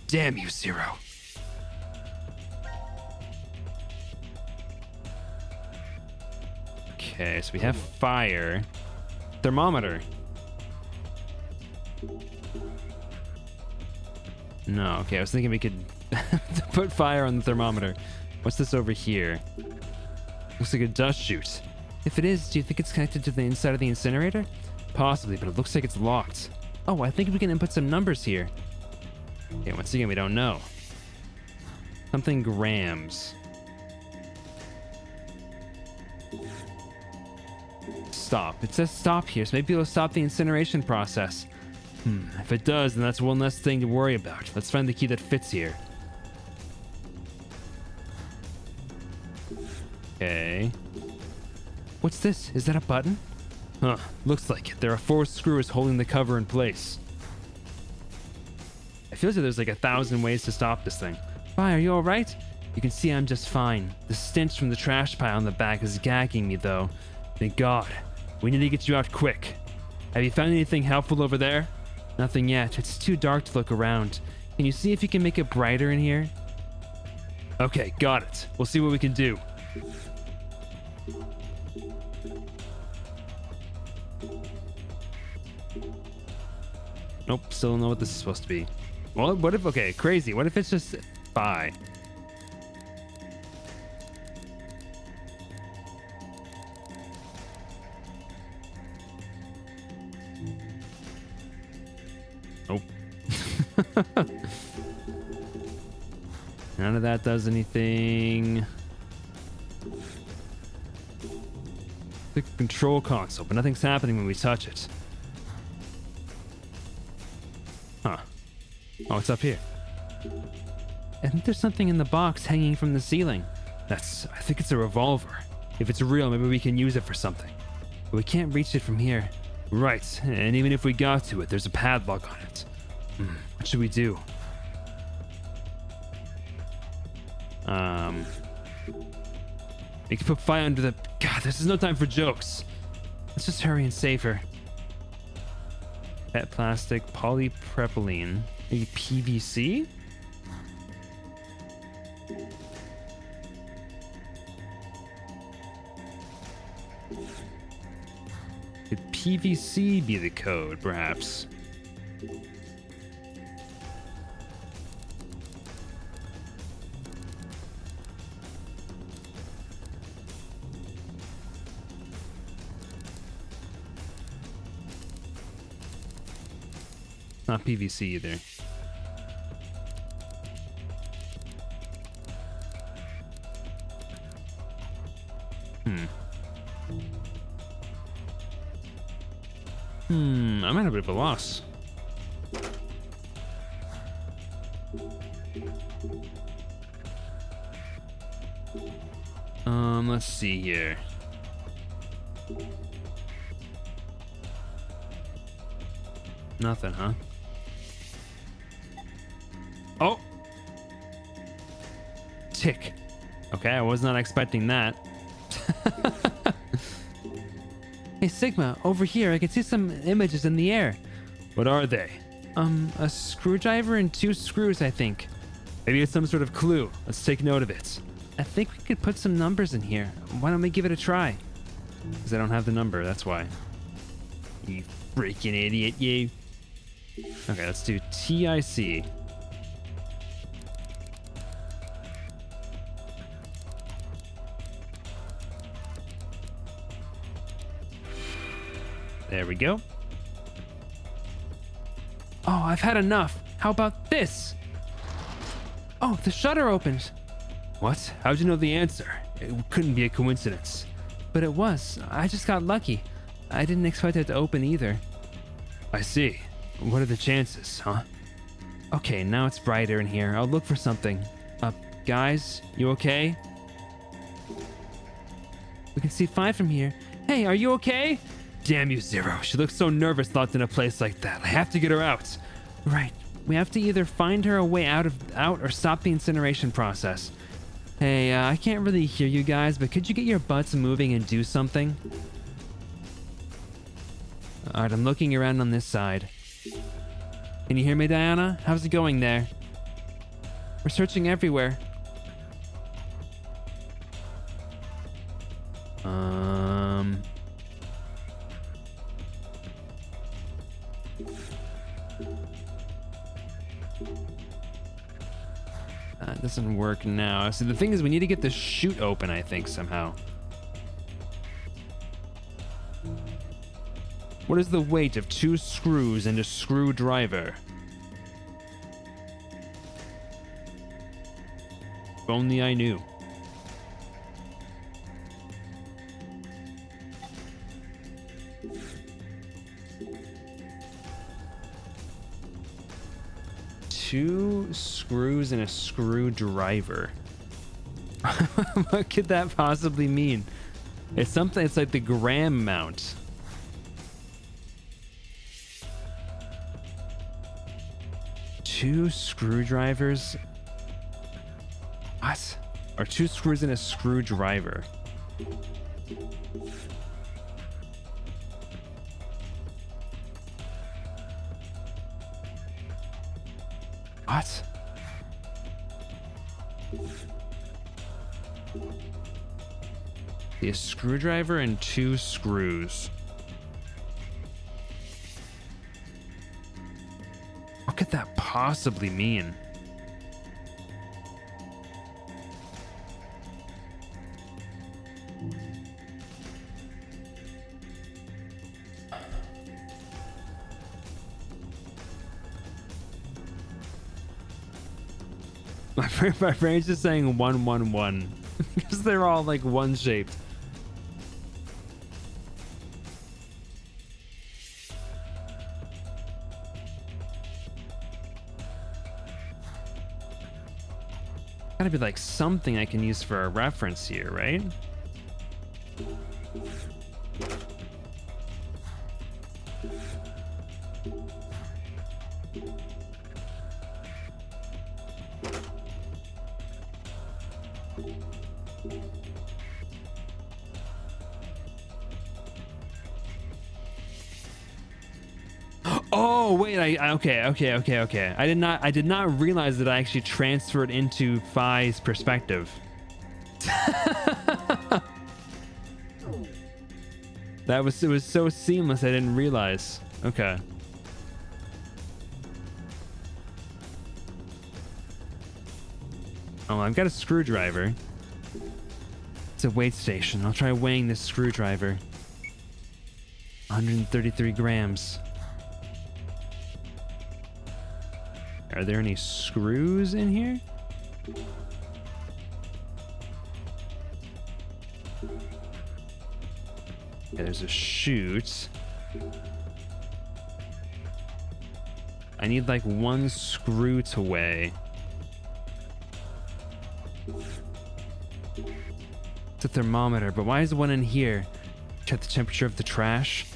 Damn you, Zero. Okay, so we have fire. Thermometer. No, okay, I was thinking we could put fire on the thermometer. What's this over here? Looks like a dust chute. If it is, do you think it's connected to the inside of the incinerator? Possibly, but it looks like it's locked. Oh, I think we can input some numbers here. Okay, once again, we don't know. Something grams. Stop. It says stop here, so maybe it'll stop the incineration process. If it does, then that's one less thing to worry about. Let's find the key that fits here. Okay. What's this? Is that a button? Huh, looks like it. There are 4 screws holding the cover in place. I feel as if there's like 1,000 ways to stop this thing. Fi, are you alright? You can see I'm just fine. The stench from the trash pile in the back is gagging me though. Thank God. We need to get you out quick. Have you found anything helpful over there? Nothing yet. It's too dark to look around. Can you see if you can make it brighter in here? Okay, got it. We'll see what we can do. Nope, still don't know what this is supposed to be. Well, what if, okay, crazy. What if it's just Fi? Nope. None of that does anything. The control console, but nothing's happening when we touch it. Huh. Oh, it's up here. I think there's something in the box hanging from the ceiling. I think it's a revolver. If it's real, maybe we can use it for something. But we can't reach it from here. Right, and even if we got to it, there's a padlock on it. What should we do? We can put fire under the... God, this is no time for jokes. Let's just hurry and save her. Pet plastic, polypropylene, maybe PVC? Could PVC be the code, perhaps? Not PVC either. I'm at a bit of a loss. Let's see here. Nothing, huh? Oh! Tick. Okay, I was not expecting that. Hey, Sigma, over here, I can see some images in the air. What are they? A screwdriver and 2 screws, I think. Maybe it's some sort of clue. Let's take note of it. I think we could put some numbers in here. Why don't we give it a try? Because I don't have the number, that's why. You freaking idiot, you. Okay, let's do TIC. There we go. Oh, I've had enough. How about this? Oh, the shutter opens. What? How'd you know the answer? It couldn't be a coincidence. But it was. I just got lucky. I didn't expect it to open either. I see. What are the chances, huh? Okay, now it's brighter in here. I'll look for something. Guys, you okay? We can see 5 from here. Hey, are you okay? Damn you, Zero. She looks so nervous locked in a place like that. I have to get her out. Right. We have to either find her a way out or stop the incineration process. Hey, I can't really hear you guys, but could you get your butts moving and do something? Alright, I'm looking around on this side. Can you hear me, Diana? How's it going there? We're searching everywhere. That doesn't work now. So the thing is, we need to get the chute open, I think, somehow. What is the weight of 2 screws and a screwdriver? If only I knew. Two screws and a screwdriver. What could that possibly mean? It's something, it's like the gram mount. Two screwdrivers? What? Or 2 screws and a screwdriver? What? A screwdriver and 2 screws. What could that possibly mean? My brain's just saying 111 because they're all like one shaped. Gotta be like something I can use for a reference here, right? Oh wait, okay. I did not realize that I actually transferred into Phi's perspective. It was so seamless I didn't realize. Okay. Oh, I've got a screwdriver. It's a weight station. I'll try weighing this screwdriver. 133 grams. Are there any screws in here? Yeah, there's a chute. I need like one screw to weigh. It's a thermometer, but why is the one in here? Check the temperature of the trash.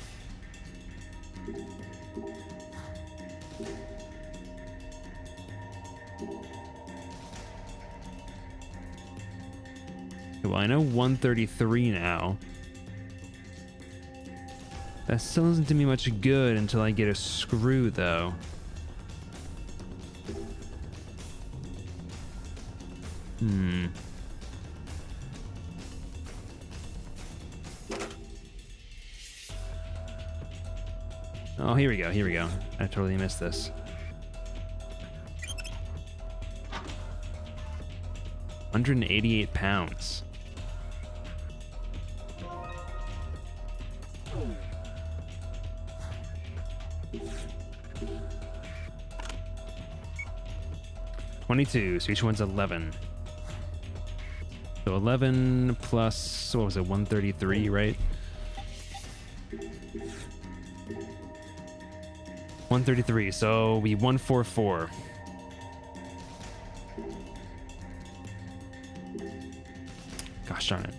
Well, I know 133 now. That still doesn't do me much good until I get a screw, though. Oh, here we go. I totally missed this. £188. $22, so each one's 11. So 11 plus, what was it, 133, right? 133, so we 144. Gosh darn it.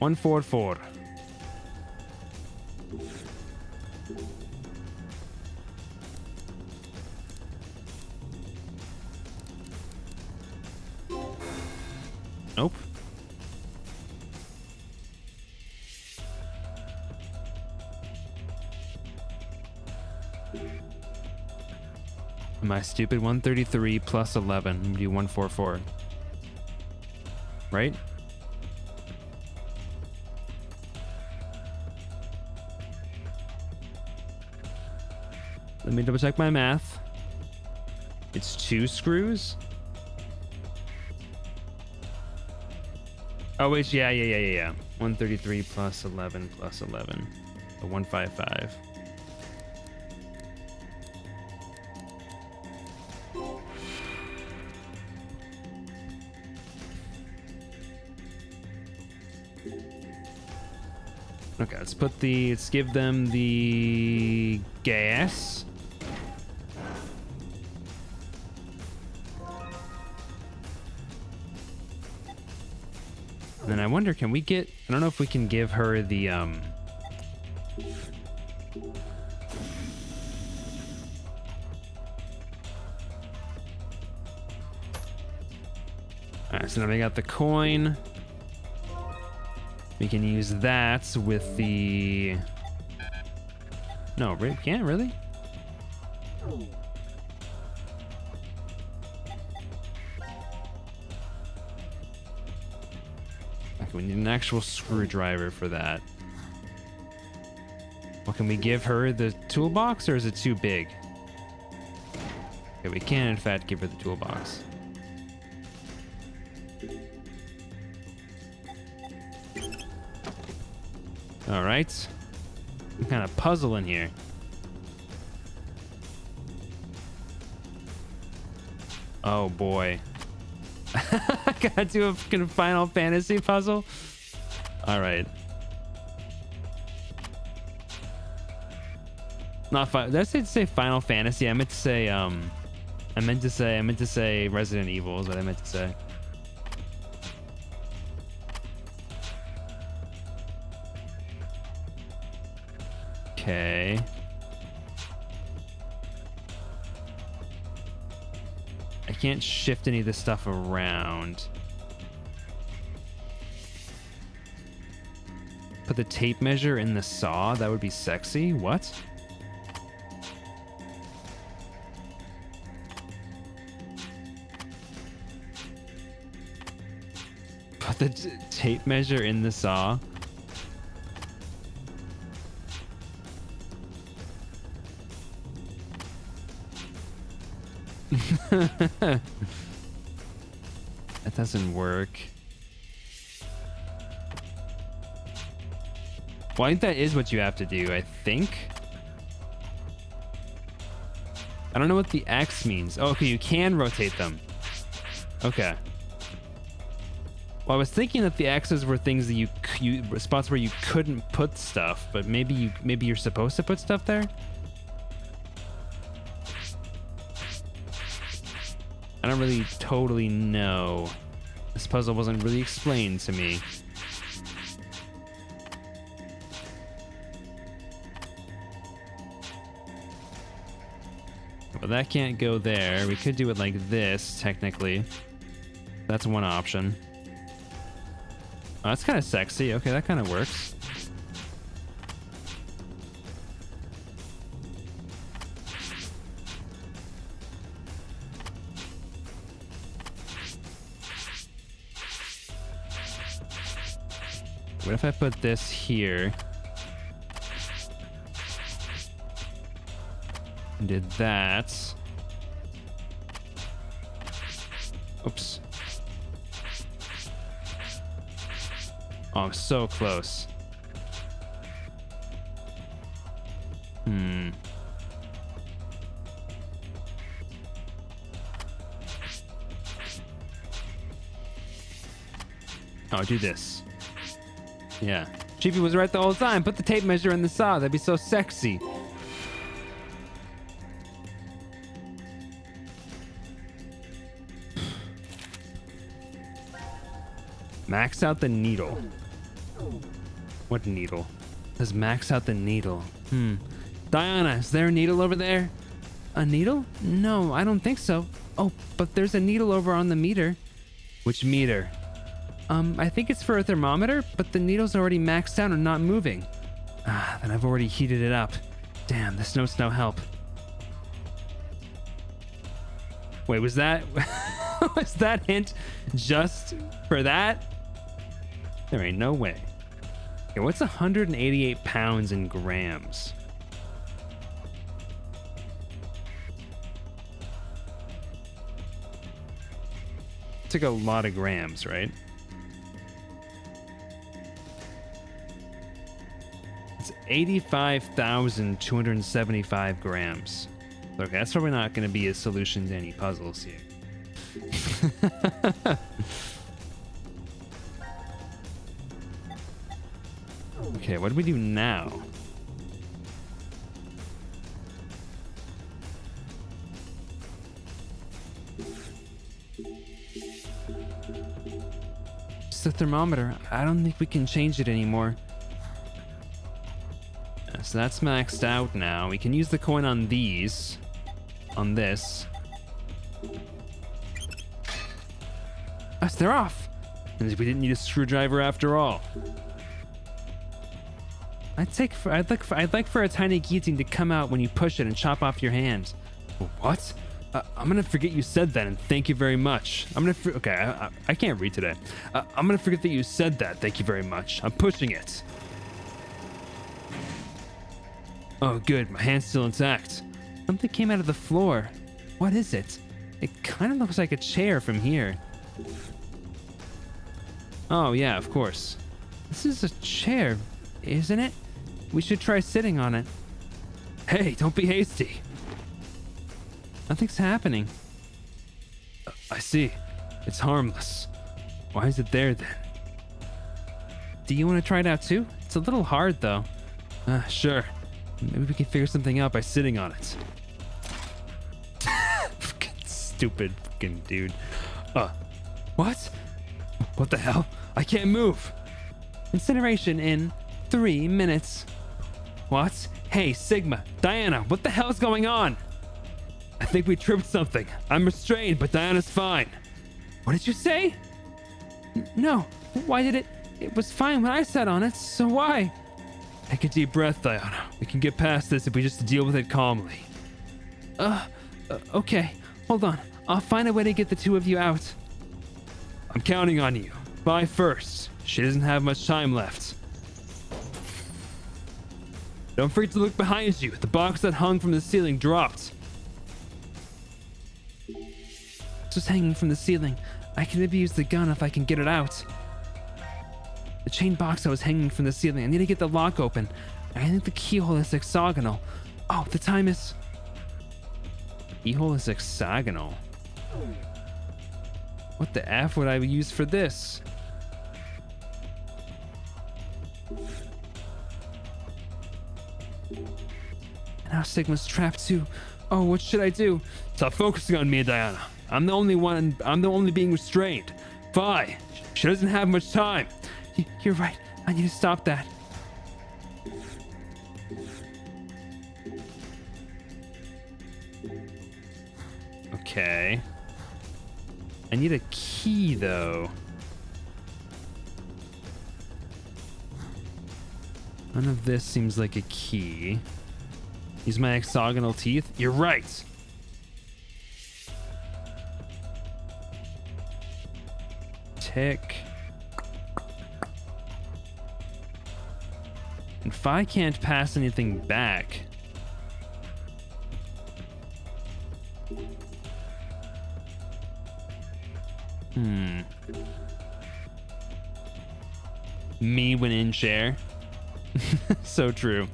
144. Nope. Am I stupid? 133 plus 11 would be 144. Right? Let me double check my math. It's 2 screws. Oh wait, yeah. 133 plus 11 plus 11. So 155. Okay, let's give them the gas. And then I wonder, can we get, I don't know if we can give her the, Alright, so now we got the coin. We can use that with the, no, we can't really? We need an actual screwdriver for that. Well, can we give her the toolbox, or is it too big? Okay, we can in fact give her the toolbox. All right. Some kind of puzzle in here. Oh boy. I gotta do a fucking Final Fantasy puzzle. All right. Not did I say Final Fantasy? I meant to say I meant to say Resident Evil is what I meant to say. Okay. I can't shift any of this stuff around. Put the tape measure in the saw? That would be sexy? What? Put the tape measure in the saw? That doesn't work. Well, I think that is what you have to do, I think. I don't know what the X means. Oh, okay, you can rotate them. Okay. Well, I was thinking that the X's were things that you spots where you couldn't put stuff, but maybe you're supposed to put stuff there? I don't really totally know. This puzzle wasn't really explained to me. Well, that can't go there. We could do it like this, technically. That's one option. Oh, that's kind of sexy. Okay, that kind of works. What if I put this here? And did that. Oops. Oh, I'm so close. Oh, do this. Yeah. Chiefy was right the whole time. Put the tape measure in the saw. That'd be so sexy. Max out the needle. What needle? Says max out the needle. Diana, is there a needle over there? A needle? No, I don't think so. Oh, but there's a needle over on the meter. Which meter? I think it's for a thermometer, but the needle's already maxed out and not moving. Ah, then I've already heated it up. Damn, this note's no help. Wait, was that... was that hint just for that? There ain't no way. Okay, what's 188 pounds in grams? It's like a lot of grams, right? It's 85,275 grams. Okay, that's probably not going to be a solution to any puzzles here. Okay, what do we do now? It's the thermometer. I don't think we can change it anymore. So that's maxed out now. We can use the coin on these. On this. Yes, they're off. And we didn't need a screwdriver after all. I'd like for a tiny guillotine to come out when you push it and chop off your hand. What? I'm gonna forget you said that and thank you very much. Okay, I can't read today. I'm gonna forget that you said that. Thank you very much. I'm pushing it. Oh, good. My hand's still intact. Something came out of the floor. What is it? It kind of looks like a chair from here. Oh, yeah, of course. This is a chair, isn't it? We should try sitting on it. Hey, don't be hasty. Nothing's happening. I see. It's harmless. Why is it there then? Do you want to try it out too? It's a little hard though. Sure. Maybe we can figure something out by sitting on it. For goodness Stupid fucking dude. What? What the hell? I can't move. Incineration in 3 minutes. What? Hey, Sigma, Diana, what the hell is going on? I think we tripped something. I'm restrained, but Diana's fine. What did you say? No. Why did it? It was fine when I sat on it, so why? Take a deep breath, Diana. We can get past this if we just deal with it calmly. Okay. Hold on. I'll find a way to get the two of you out. I'm counting on you. Bye first. She doesn't have much time left. Don't forget to look behind you. The box that hung from the ceiling dropped. It's just hanging from the ceiling. I can maybe use the gun if I can get it out. The chain box that was hanging from the ceiling. I need to get the lock open. I think the keyhole is hexagonal. Oh, the time is... Keyhole is hexagonal. What the F would I use for this? Now Sigma's trapped too. Oh, what should I do? Stop focusing on me, Diana. I'm the only being restrained. Vi, she doesn't have much time. You're right. I need to stop that. Okay. I need a key though. None of this seems like a key. Use my hexagonal teeth? You're right. Tick. And if I can't pass anything back... Me when in chair. So true.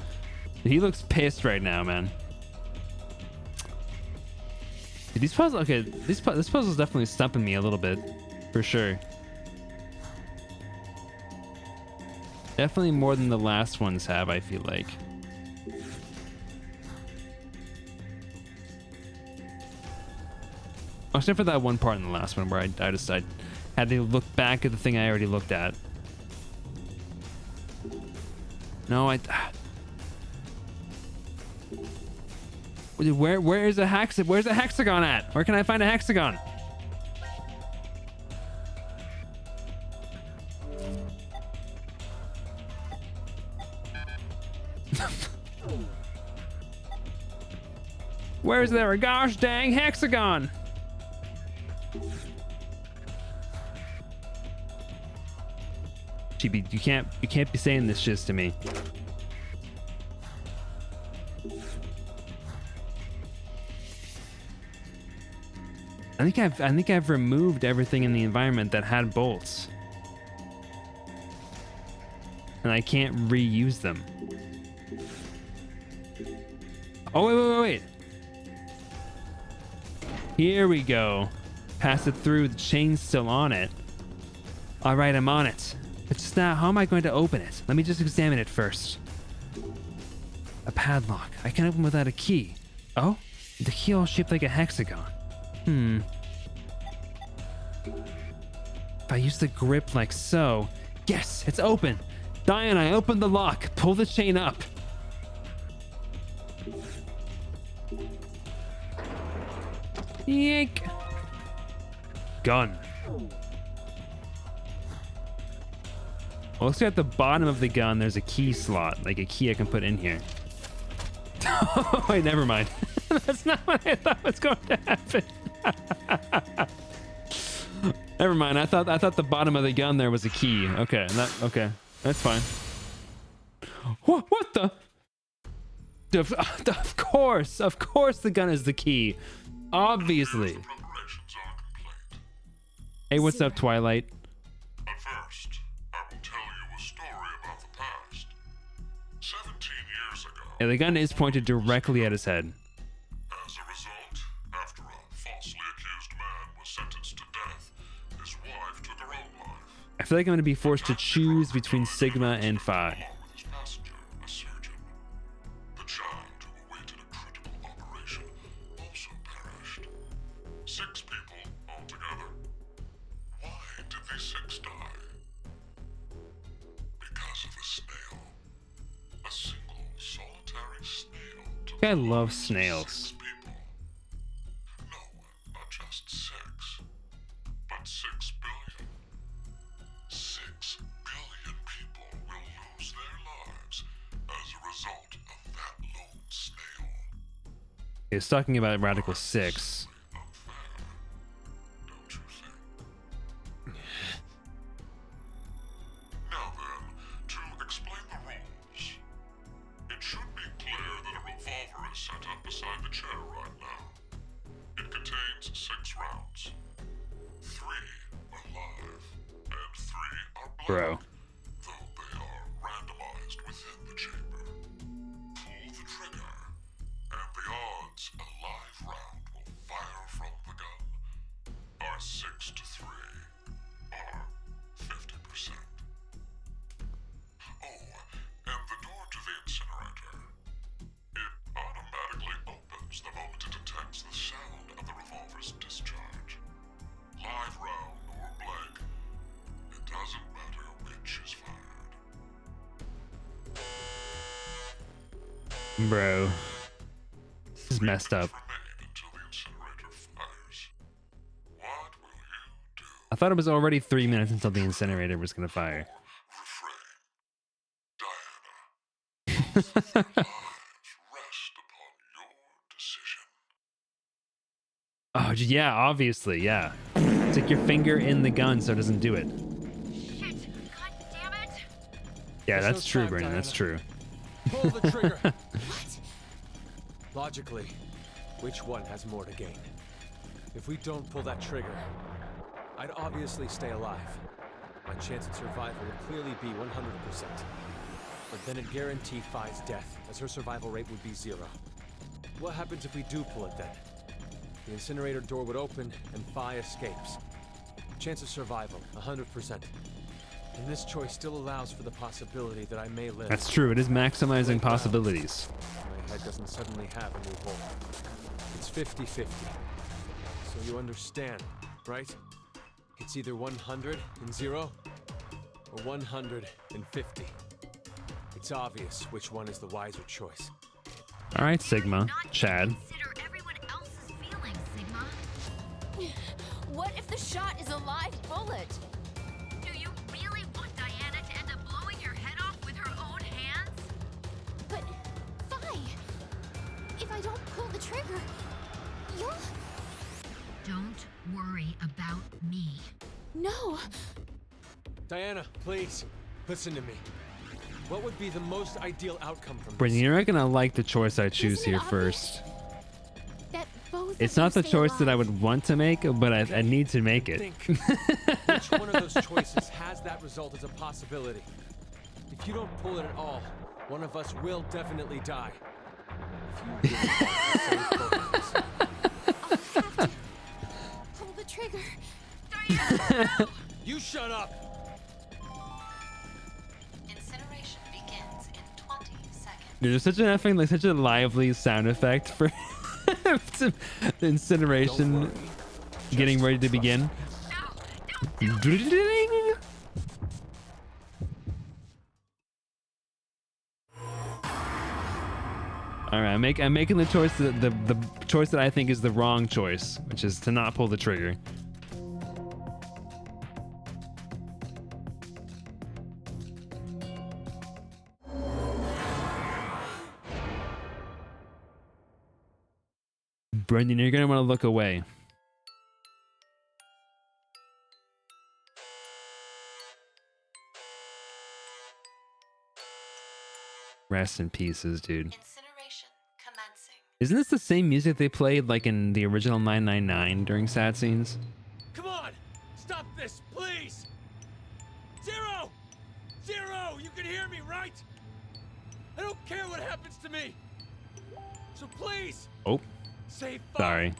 He looks pissed right now, man. These puzzles, okay, this puzzle's definitely stumping me a little bit, for sure. Definitely more than the last ones have, I feel like. Oh, except for that one part in the last one where I decided I had to look back at the thing I already looked at. No, where is a hexagon? Where's a hexagon at? Where can I find a hexagon? Where is there a gosh dang hexagon? Chibi, you can't be saying this just to me. I think I've removed everything in the environment that had bolts. And I can't reuse them. Oh, wait. Here we go. Pass it through, the chain's still on it. All right, I'm on it. But just now, how am I going to open it? Let me just examine it first. A padlock. I can open without a key. Oh, the keyhole shaped like a hexagon. If I use the grip like so... Yes, it's open. Diana, I opened the lock. Pull the chain up. Yank. Gun. Well, looks like at the bottom of the gun, there's a key slot, like a key I can put in here. Oh, wait, never mind. That's not what I thought was going to happen. Never mind. I thought the bottom of the gun there was a key. Okay, okay, that's fine. What the? Of course, the gun is the key. Obviously. Hey, what's up, Twilight? But first, I will tell you a story about the past. 17 years ago. Yeah, the gun is pointed directly at his head. As a result, after a falsely accused man was sentenced to death, his wife took her own life. I feel like I'm going to be forced to choose between Sigma and Phi. Along with his passenger, a surgeon. The child who awaited a critical operation also perished. 6 I love snails. People. No, not just 6, but 6 billion. 6 billion people will lose their lives as a result of that lone snail. He's talking about Radical 6. Unfair, don't you think? Now then, to explain the rules. It should be clear that a revolver is set up beside the chair right now. It contains 6 rounds. 3 are live, and 3 are blank. Bro. Though they are randomized within the chamber. Pull the trigger, and the odds a live round will fire from the gun are 6 to 3, or 50%. Oh, and the door to the incinerator. It automatically opens the moment it detects the sound of the revolver's discharge. Live round or blank, it doesn't matter which is fired. Bro. This is messed up. Remain until the incinerator fires. What will you do? I thought it was already 3 minutes until the incinerator was gonna fire. Refrain. Diana. Both of their lives rest upon your decision. Oh, yeah, obviously, yeah. Stick your finger in the gun so it doesn't do it. Shit! God damn it! Yeah, There's that's no true, time, Brandon. That's Diana. true. Pull the trigger. What? Logically, which one has more to gain? If we don't pull that trigger, I'd obviously stay alive. My chance at survival would clearly be 100%. But then it guaranteed Fey's death, as her survival rate would be 0. What happens if we do pull it then? The incinerator door would open, and Fey escapes. Chance of survival, 100%. And this choice still allows for the possibility that I may live. That's true. It is maximizing possibilities. My head doesn't suddenly have a new hole. It's 50-50. So you understand, right? It's either 100 and 0, or 150. It's obvious which one is the wiser choice. All right, Sigma. Not Chad. consider everyone else's feelings, Sigma. What if the shot is a live bullet? Do you really want Diana to end up blowing your head off with her own hands? But, Fi, if I don't pull the trigger, you'll... Don't worry about me. No. Diana, please, listen to me. What would be the most ideal outcome from Brandon, this? you're not gonna like the choice I choose Isn't it here obvious? first. That both It's of you not the stay choice that I alive. would want to make, but I need to make it. Think. Which one of those choices has that result as a possibility? If you don't pull it at all, one of us will definitely die. If you really want to save both of us. I'll have to pull the trigger. Diana, no! You shut up! Incineration begins in 20 seconds. There's such an effing, like such a lively sound effect for the incineration Don't worry. getting Just ready to trust begin. me. No! Don't All right, I'm making the choice the choice that I think is the wrong choice, which is to not pull the trigger. Brendan, you're gonna want to look away. Rest in pieces, dude. Incineration commencing. Isn't this the same music they played like in the original 999 during sad scenes? Come on! Stop this, please! 0! 0! You can hear me, right? I don't care what happens to me! So please, Oh, save Fi! sorry.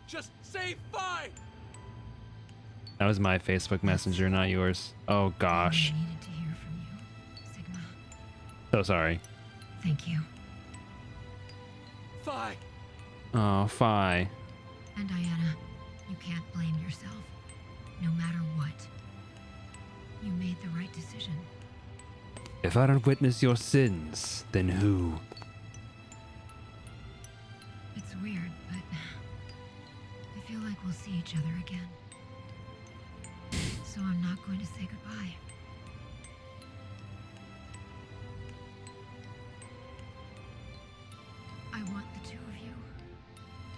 Just save Fi! That was my Facebook Messenger, not yours. Oh gosh. I needed to hear from you, Sigma. So sorry. Thank you. Fi! Oh, Fi. And Diana, you can't blame yourself. No matter what. You made the right decision. If I don't witness your sins, then who? each other again. So I'm not going to say goodbye. I want the two of you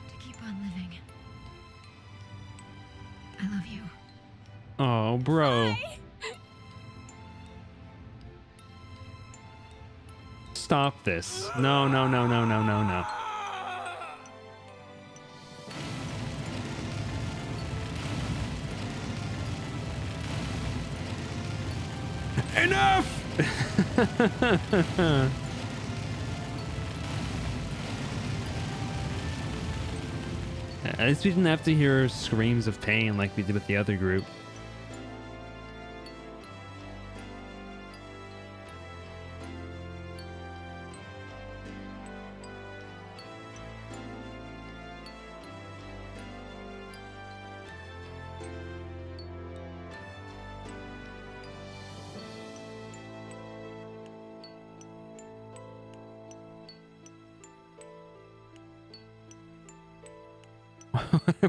to keep on living. I love you. Oh, bro. Stop this. No, no, no, no, no, no, no. Enough! At least we didn't have to hear screams of pain like we did with the other group.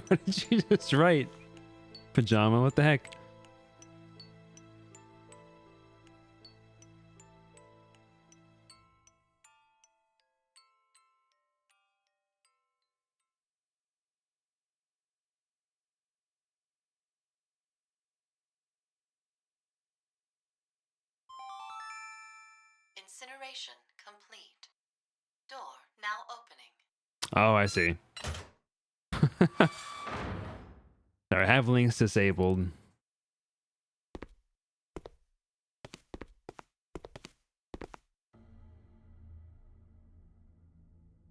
What did you just write? Pajama? What the heck? Incineration complete. Door now opening. Oh, I see. Sorry, have links disabled.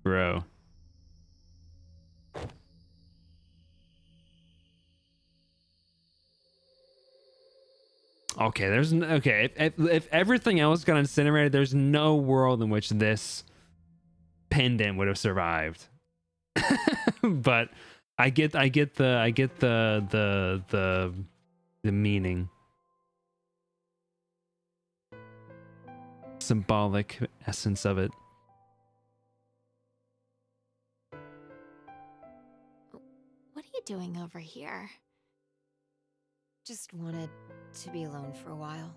Bro. Okay, okay. If everything else got incinerated, there's no world in which this pendant would have survived. But I get the meaning. Symbolic essence of it. What are you doing over here? Just wanted to be alone for a while.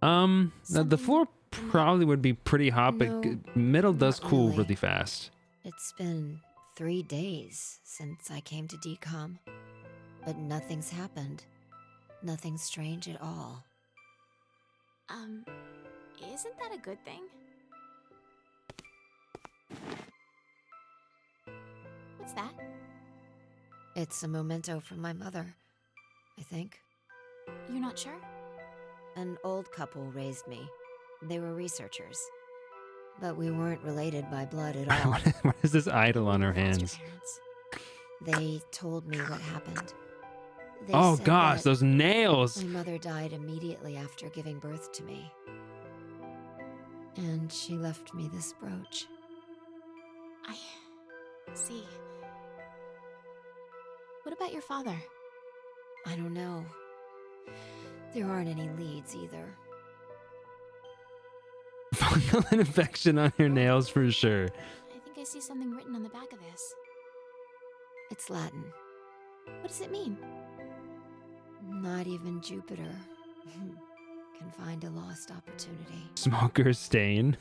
The Something floor probably would be pretty hot, No, but middle does not cool really. really fast. It's been 3 days since I came to decom, but nothing's happened. Nothing strange at all. Isn't that a good thing? What's that? It's a memento from my mother, I think. You're not sure? An old couple raised me. They were researchers. But we weren't related by blood at all. What is this idol on her Foster hands? parents. They told me what happened. They Oh said gosh, that those nails! my mother died immediately after giving birth to me. And she left me this brooch. I see. What about your father? I don't know. There aren't any leads either. Fungal infection on your nails for sure. I think I see something written on the back of this. It's Latin. What does it mean? Not even Jupiter can find a lost opportunity. Smoker stain.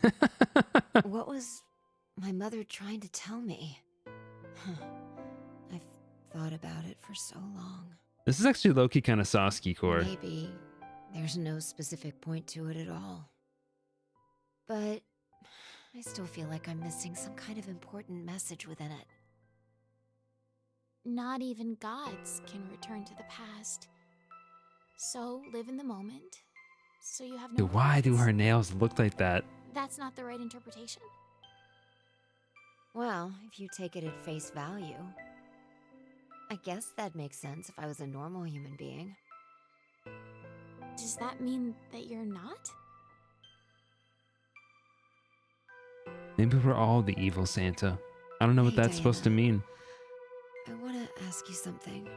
What was my mother trying to tell me? I've thought about it for so long. This is actually low-key kind of Sasuke core. Maybe there's no specific point to it at all. But I still feel like I'm missing some kind of important message within it. Not even gods can return to the past. So live in the moment. So you have no Dude, why do regrets. her nails look like that? That's not the right interpretation. Well, if you take it at face value, I guess that makes sense if I was a normal human being. Does that mean that you're not? Maybe we're all the evil Santa. I don't know what Hey, that's supposed to Diana. mean. I want to ask you something.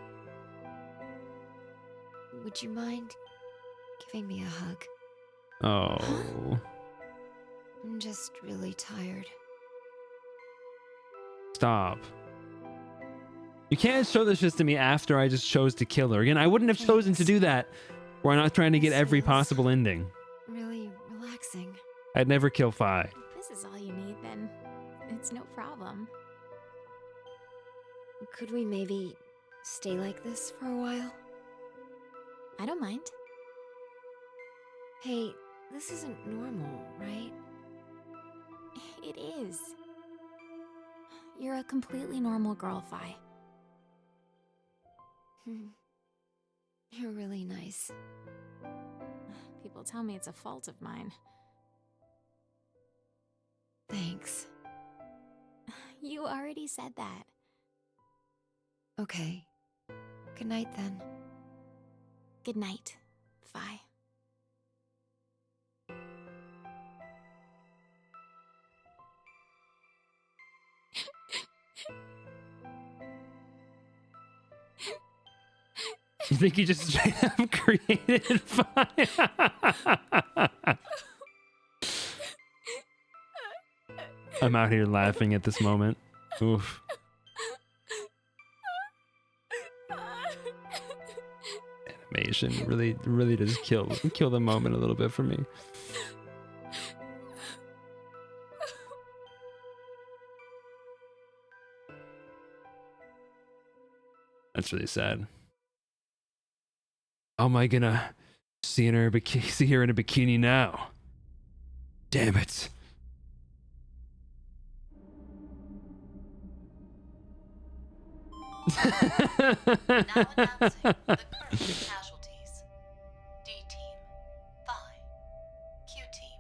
Would you mind giving me a hug? Oh. I'm just really tired. Stop. You can't show this just to me after I just chose to kill her. Again, I wouldn't have chosen to do that were I not trying to get every possible ending. Really relaxing. I'd never kill Fi. If this is all you need, then it's no problem. Could we maybe stay like this for a while? I don't mind. Hey, this isn't normal, right? It is. You're a completely normal girl, Fi. You're really nice. People tell me it's a fault of mine. Thanks. You already said that. Okay. Good night then. Good night, Fi. You think you just straight up created Fi? I'm out here laughing at this moment. Oof. Animation really does kill the moment a little bit for me. That's really sad. How am I gonna see her in a bikini now? Damn it. Now announcing the current casualties. D Team, Phi. Q Team,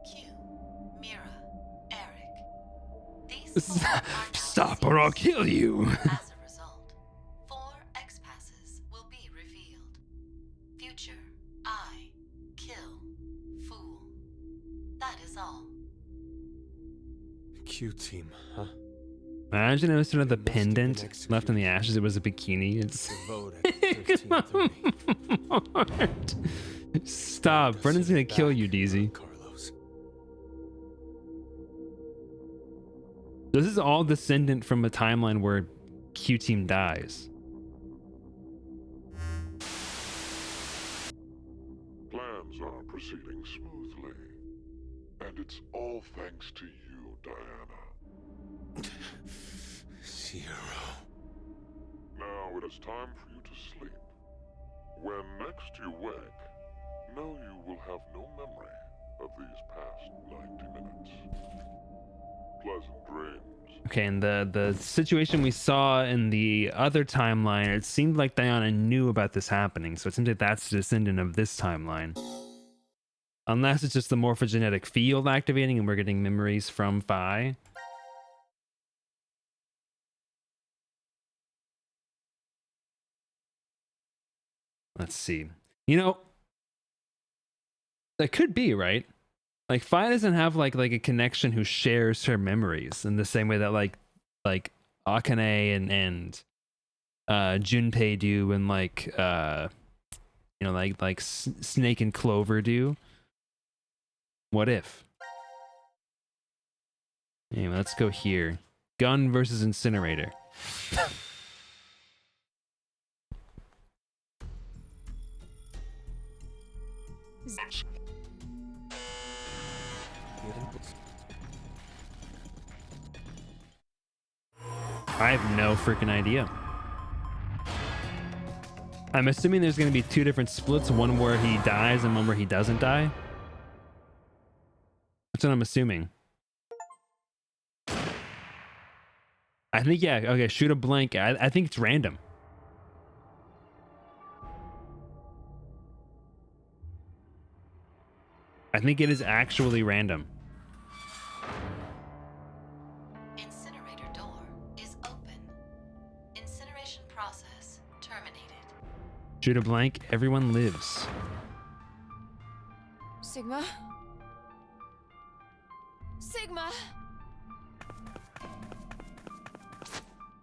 Q, Mira, Eric. These four are now Stop or I'll kill you. As a result, 4 X-Passes will be revealed. Future, I, kill, fool. That is all. Q team, huh? Imagine instead of the Must have been pendant executed. left in the ashes, it was a bikini. It's The vote at 13:30. Stop. Brendan's gonna kill you, DZ. Carlos. This is all descendant from a timeline where Q Team dies. Plans are proceeding smoothly. And it's all thanks to you, Diana. Zero. Now it is time for you to sleep. When next you wake, know you will have no memory of these past 90 minutes. Pleasant dreams. Okay, and the situation we saw in the other timeline, it seemed like Diana knew about this happening, so it seems like that's the descendant of this timeline. Unless it's just the morphogenetic field activating and we're getting memories from Phi. Let's see. You know, that could be, right? Like Phi doesn't have like a connection who shares her memories in the same way that like Akane and Junpei do, and like you know, like Snake and Clover do. What if? Anyway, let's go here. Gun versus Incinerator. I have no freaking idea. I'm assuming there's going to be 2 different splits, one where he dies and one where he doesn't die. That's what I'm assuming. I think, yeah, okay, shoot a blank. I think it's random. I think it is actually random. Incinerator door is open. Incineration process terminated. Shoot a blank, everyone lives. Sigma? Sigma!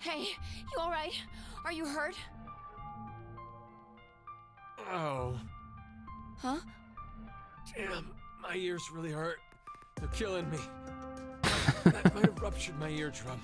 Hey, you alright? Are you hurt? Oh, Huh? damn. My ears really hurt. They're killing me. I might have ruptured my eardrum.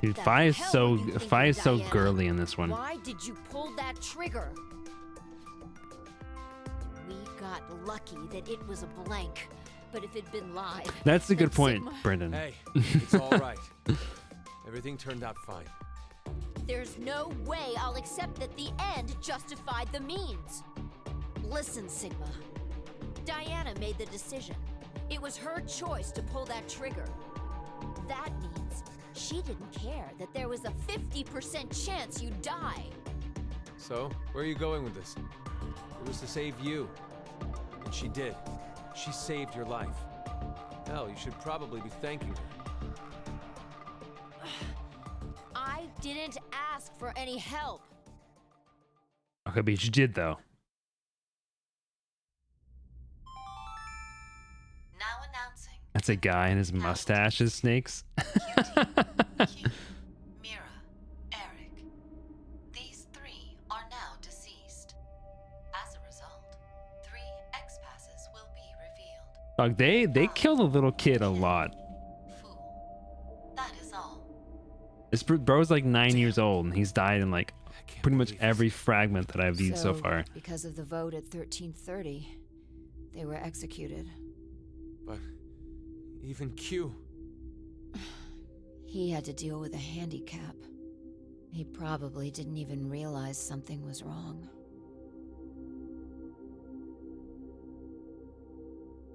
Dude, the Fi is hell so were you thinking, Fi is so Diana? girly in this one. Why did you pull that trigger? We got lucky that it was a blank, but if it'd been live, That's a then good point, Sigma- Brendan. Hey, it's all right. Everything turned out fine. There's no way I'll accept that the end justified the means. Listen, Sigma. Diana made the decision. It was her choice to pull that trigger. That means she didn't care that there was a 50% chance you'd die. So, where are you going with this? It was to save you. And she did. She saved your life. Hell, you should probably be thanking her. I didn't ask for any help. Okay, but you did though. Now announcing. That's a guy and his mustache is snakes. Keith, Mira, Eric. These 3 are now deceased. As a result, 3 X-passes will be revealed. Dog, they killed a little kid a lot. Fool. That is all. This bro's like 9 years old and he's died in like I can't pretty much believe every fragment that I've viewed so far. Because of the vote at 1330, they were executed. But even Q. He had to deal with a handicap. He probably didn't even realize something was wrong.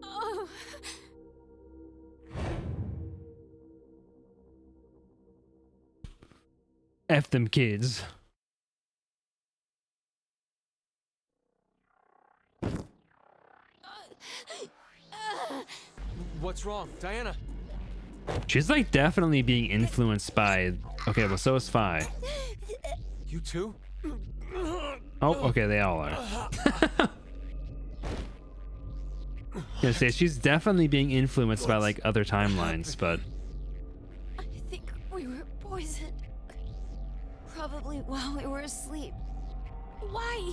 Oh. F them kids. What's wrong, Diana? She's like definitely being influenced by. Okay, well, so is Fi. You too? Oh, okay, they all are. Gonna say she's definitely being influenced by like other timelines, but I think we were poisoned. Probably while we were asleep. Why?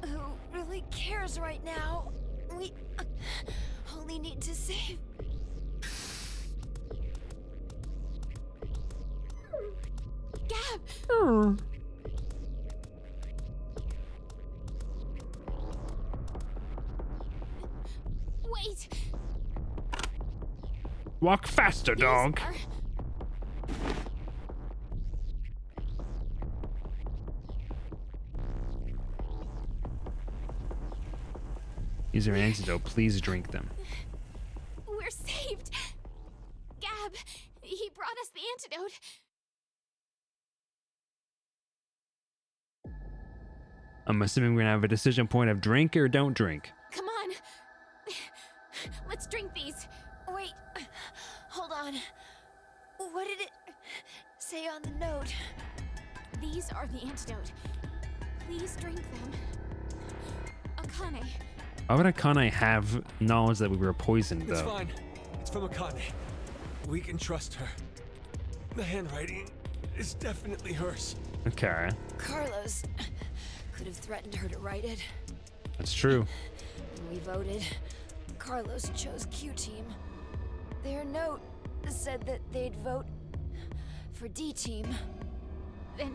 Who really cares right now? We only need to save. Gab! Wait! walk faster, These dog. are- These are antidote. Please drink them. We're saved! Gab, he brought us the antidote. I'm assuming we're gonna have a decision point of drink or don't drink. Come on. Let's drink these. Wait, hold on. What did it say on the note? These are the antidote. Please drink them. Akane. Why would Akane have knowledge that we were poisoned, It's though? fine. It's from Akane. We can trust her. The handwriting is definitely hers. Okay, Carlos could have threatened her to write it. that's true. When we voted, Carlos chose Q Team. Their note said that they'd vote for D Team. Then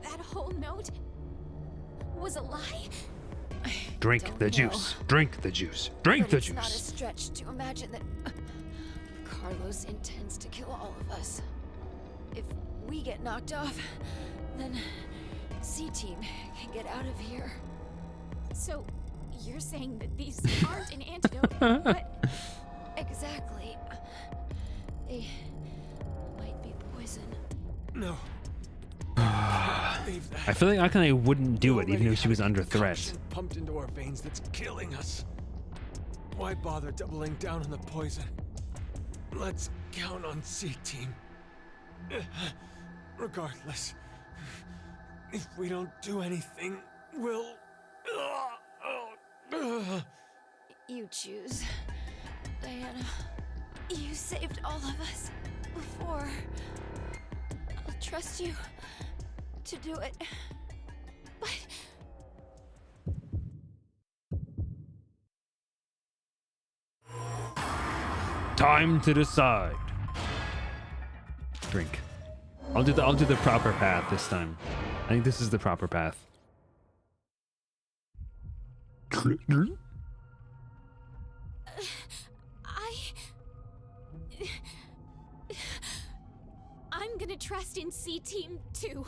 that whole note was a lie? Drink Don't the know. juice. Drink the juice. Drink But the it's not a juice. stretch to imagine that Carlos intends to kill all of us. If we get knocked off, then C Team can get out of here. So, you're saying that these aren't an antidote, but Exactly. They might be poison. No. Leave that. I feel like Akane wouldn't do it, We even already if she was have a under threat. concoction pumped into our veins that's killing us. Why bother doubling down on the poison? Let's count on C Team. Regardless, if we don't do anything, we'll. You choose. Diana, you saved all of us before. I'll trust you to do it. but Time to decide. drink. I'll do the proper path this time. I think this is the proper path. I'm gonna trust in C Team too.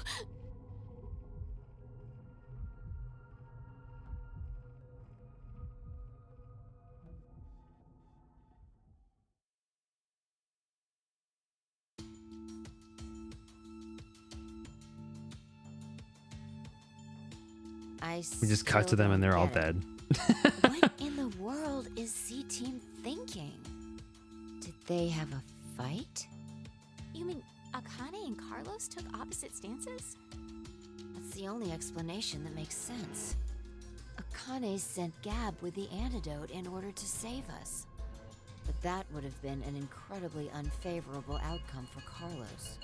We just cut to them and they're all dead. What in the world is C-Team thinking? Did they have a fight? You mean Akane and Carlos took opposite stances? That's the only explanation that makes sense. Akane sent Gab with the antidote in order to save us. But that would have been an incredibly unfavorable outcome for Carlos.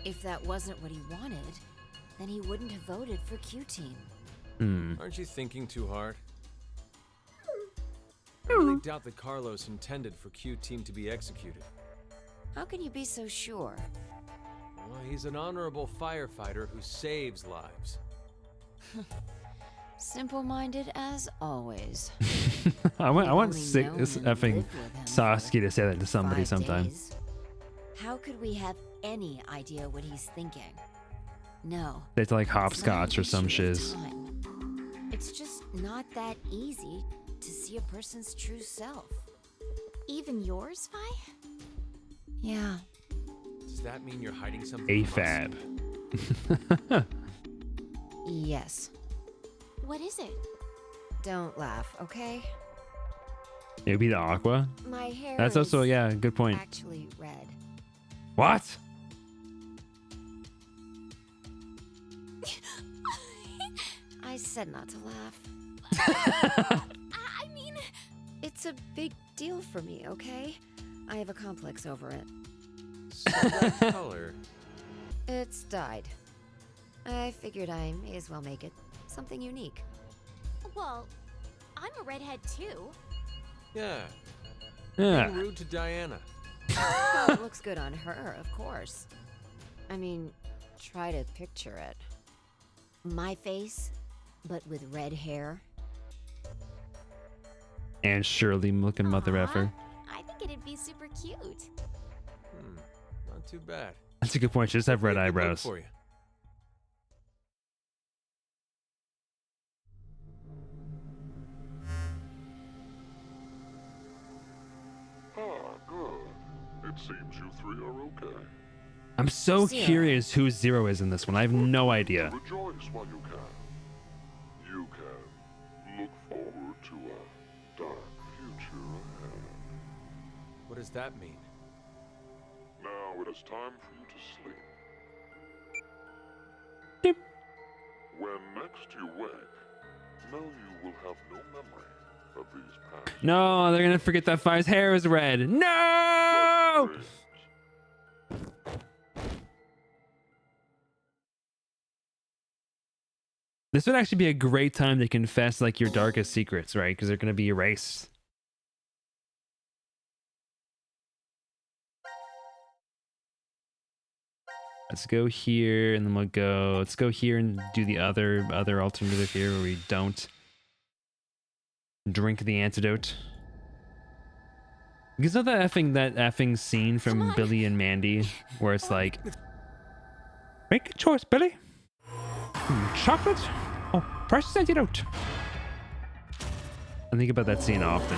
If that wasn't what he wanted, then he wouldn't have voted for Q-Team. Aren't you thinking too hard? I really doubt that Carlos intended for Q-Team to be executed. How can you be so sure? Well, he's an honorable firefighter who saves lives. Simple-minded as always. I want We've sick only known and effing lived with him Sasuke to say that to for somebody 5 sometime. days. How could we have any idea what he's thinking? No. They have to like it's not hopscotch an or some issue of shiz. time. It's just not that easy to see a person's true self. Even yours, Fi? Yeah. Does that mean you're hiding something from us? AFAB. Yes. What is it? Don't laugh, okay? It would be the Aqua. My hair That's is also, yeah, good point. actually red. What? I said not to laugh. I mean, It's a big deal for me, okay? I have a complex over it. So that color. It's dyed. I figured I may as well make it something unique. well, I'm a redhead too. Yeah. Yeah. Being rude to Diana. Well, it looks good on her, of course. I mean, try to picture it. My face, but with red hair. And Shirley looking mother Aw, effer. I think it'd be super cute. Not too bad. That's a good point. She just have red Maybe a good look eyebrows. for you. Ah, good. It seems you three are okay. I'm so Zero. curious who Zero is in this one. I have no idea. Rejoice while you can. You can look forward to a dark future ahead. What does that mean? Now it is time for you to sleep. Yep. When next you wake, know you will have no memory of these past No, they're gonna forget that Fi's hair is red. No! dreams. This would actually be a great time to confess like your darkest secrets, right? Because they're gonna be erased. Let's go here, and then we'll go. Let's go here and do the other alternative here, where we don't drink the antidote. Because of that effing scene Come from on. Billy and Mandy, where it's like, make a choice, Billy. Chocolate or precious antidote. I think about that scene often.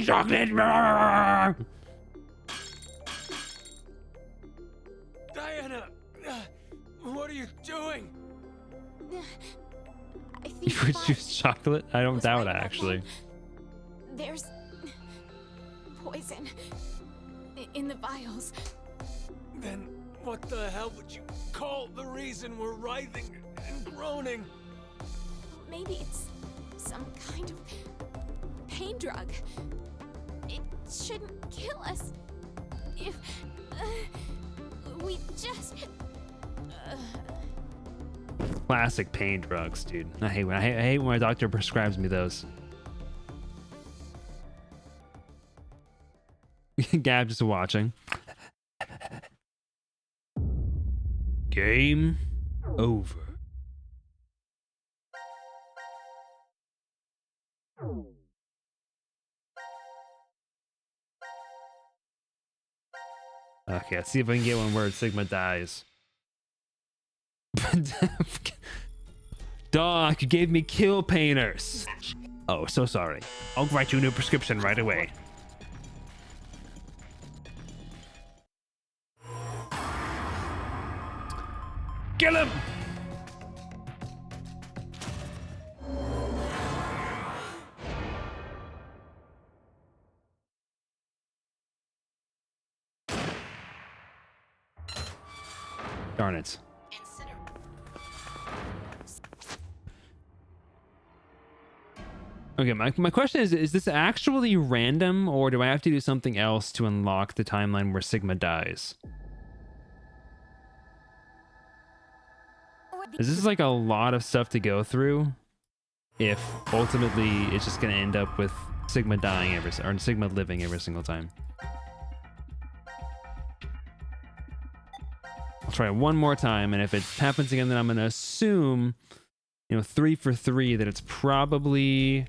Chocolate. Diana! What are you doing? I think You would Fi choose chocolate? I don't was doubt right it, about actually. that. There's poison in the vials. Then what the hell would you call the reason we're writhing and groaning? Maybe it's some kind of pain drug. It shouldn't kill us if we just. Classic pain drugs, dude. I hate when my doctor prescribes me those. Gab just watching. Game over. Okay, let's see if I can get one where Sigma dies. Doc, you gave me kill painters. Oh, so sorry. I'll write you a new prescription right away. Kill him! Darn it. Okay, my question is this actually random, or do I have to do something else to unlock the timeline where Sigma dies? Is this like a lot of stuff to go through if ultimately it's just going to end up with Sigma dying or Sigma living every single time? I'll try it one more time, and if it happens again, then I'm going to assume, 3 for 3, that it's probably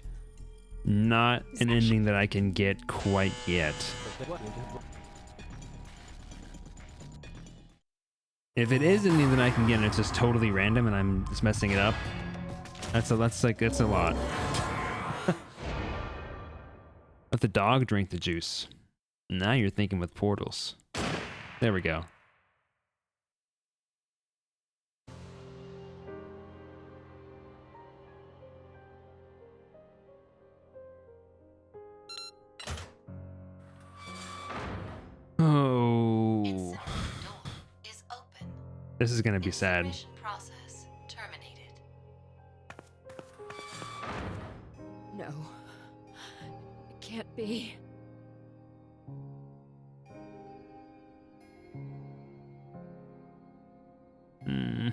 not an ending that I can get quite yet. If it is anything that I can get and it's just totally random and I'm just messing it up, that's a lot. Let the dog drink the juice. Now you're thinking with portals. There we go. Oh. Is open. This is gonna be sad. Incineration process terminated. No. It can't be. Hmm.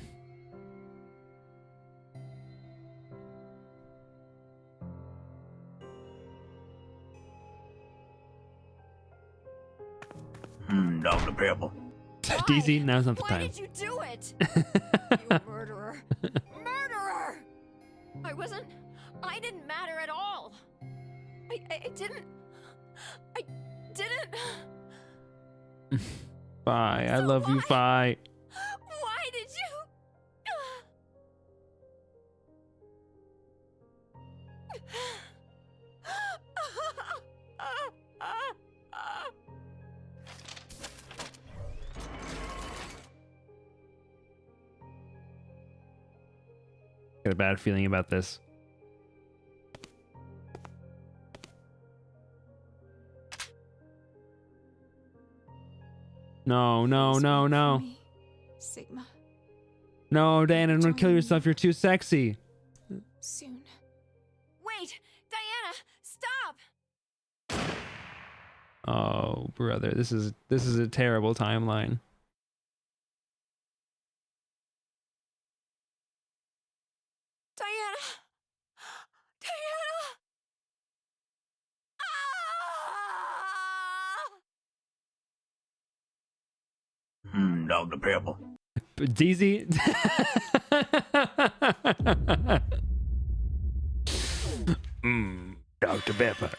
Dr. Pepper. DZ, now's not the Why time. did you do it? You murderer. Murderer! I didn't matter at all. I didn't. Bye. I So love you, Fi. Why did you? Got a bad feeling about this. No, no, Please no, wait for no. me, Sigma. No, Dan, don't kill Join yourself. You're too sexy. Soon. Wait, Diana, stop! Oh, brother, this is a terrible timeline. Diana! Diana! Ah! Dr. Pepper. DZ. Dr. Pepper.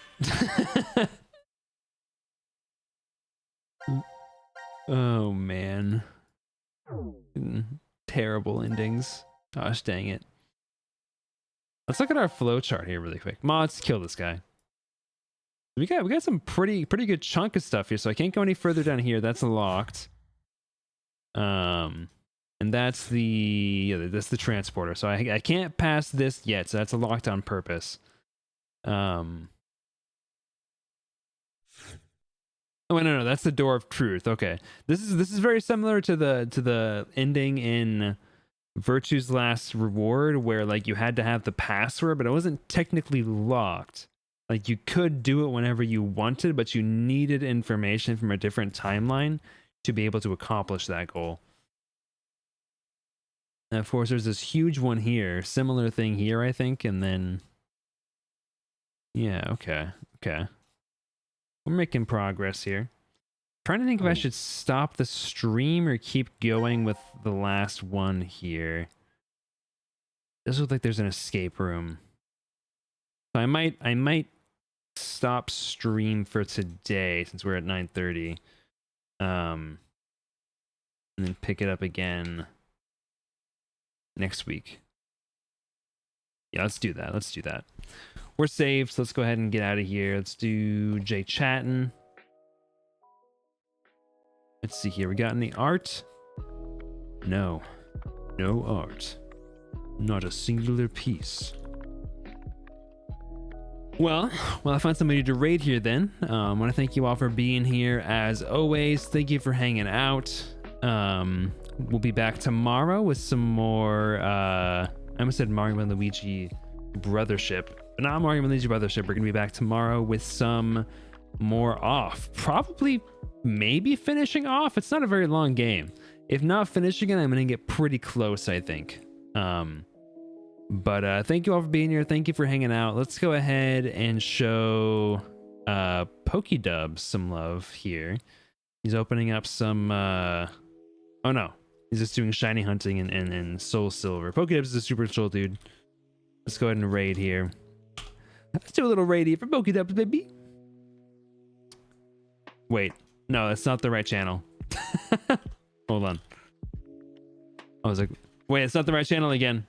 Oh man. Terrible endings. Gosh dang it. Let's look at our flow chart here really quick. Let's kill this guy. We got some pretty good chunk of stuff here, so I can't go any further down here. That's locked. And that's that's the transporter. So I can't pass this yet, so that's locked on purpose. Oh no, that's the door of truth. Okay. This is very similar to the ending in Virtue's Last Reward, where like you had to have the password, but it wasn't technically locked. Like you could do it whenever you wanted, but you needed information from a different timeline to be able to accomplish that goal. And of course, there's this huge one here, similar thing here, I think, and then yeah, okay. We're making progress here. Trying to think if I should stop the stream or keep going with the last one here. Does look like there's an escape room. So I might stop stream for today since we're at 9:30. And then pick it up again next week. Yeah, let's do that. Let's do that. We're saved, so let's go ahead and get out of here. Let's do Jay chatting. Let's see here. We got any art? No. No art. Not a singular piece. Well, I found somebody to raid here then. I want to thank you all for being here as always. Thank you for hanging out. We'll be back tomorrow with some more, I almost said Mario and Luigi Brothership, but not Mario and Luigi Brothership. We're going to be back tomorrow with some more off. Probably, maybe finishing off. It's not a very long game. If not finishing it, I'm going to get pretty close, I think. But thank you all for being here. Thank you for hanging out. Let's go ahead and show Pokedubs some love here. He's opening up some... oh no. He's just doing shiny hunting and soul silver. Pokedubs is a super chill dude. Let's go ahead and raid here. Let's do a little raid here for Pokedubs, baby. Wait. No, that's not the right channel. Hold on. I was like, wait, it's not the right channel again.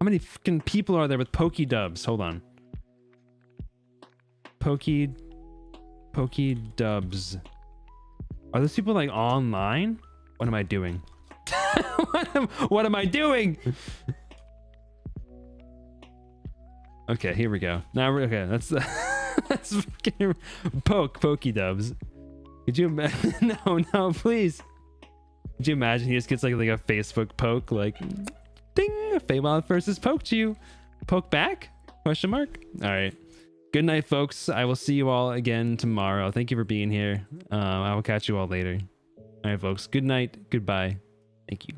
How many fucking people are there with Pokedubs? Hold on. Pokedubs. Are those people like online? What am I doing? what am I doing? Okay, here we go. Now we're okay. That's fucking Pokedubs. Could you imagine? No, please. Could you imagine he just gets like a Facebook poke, like, ding, Feywild versus poked you. Poke back? Question mark? All right. Good night, folks. I will see you all again tomorrow. Thank you for being here. I will catch you all later. All right, folks. Good night. Goodbye. Thank you.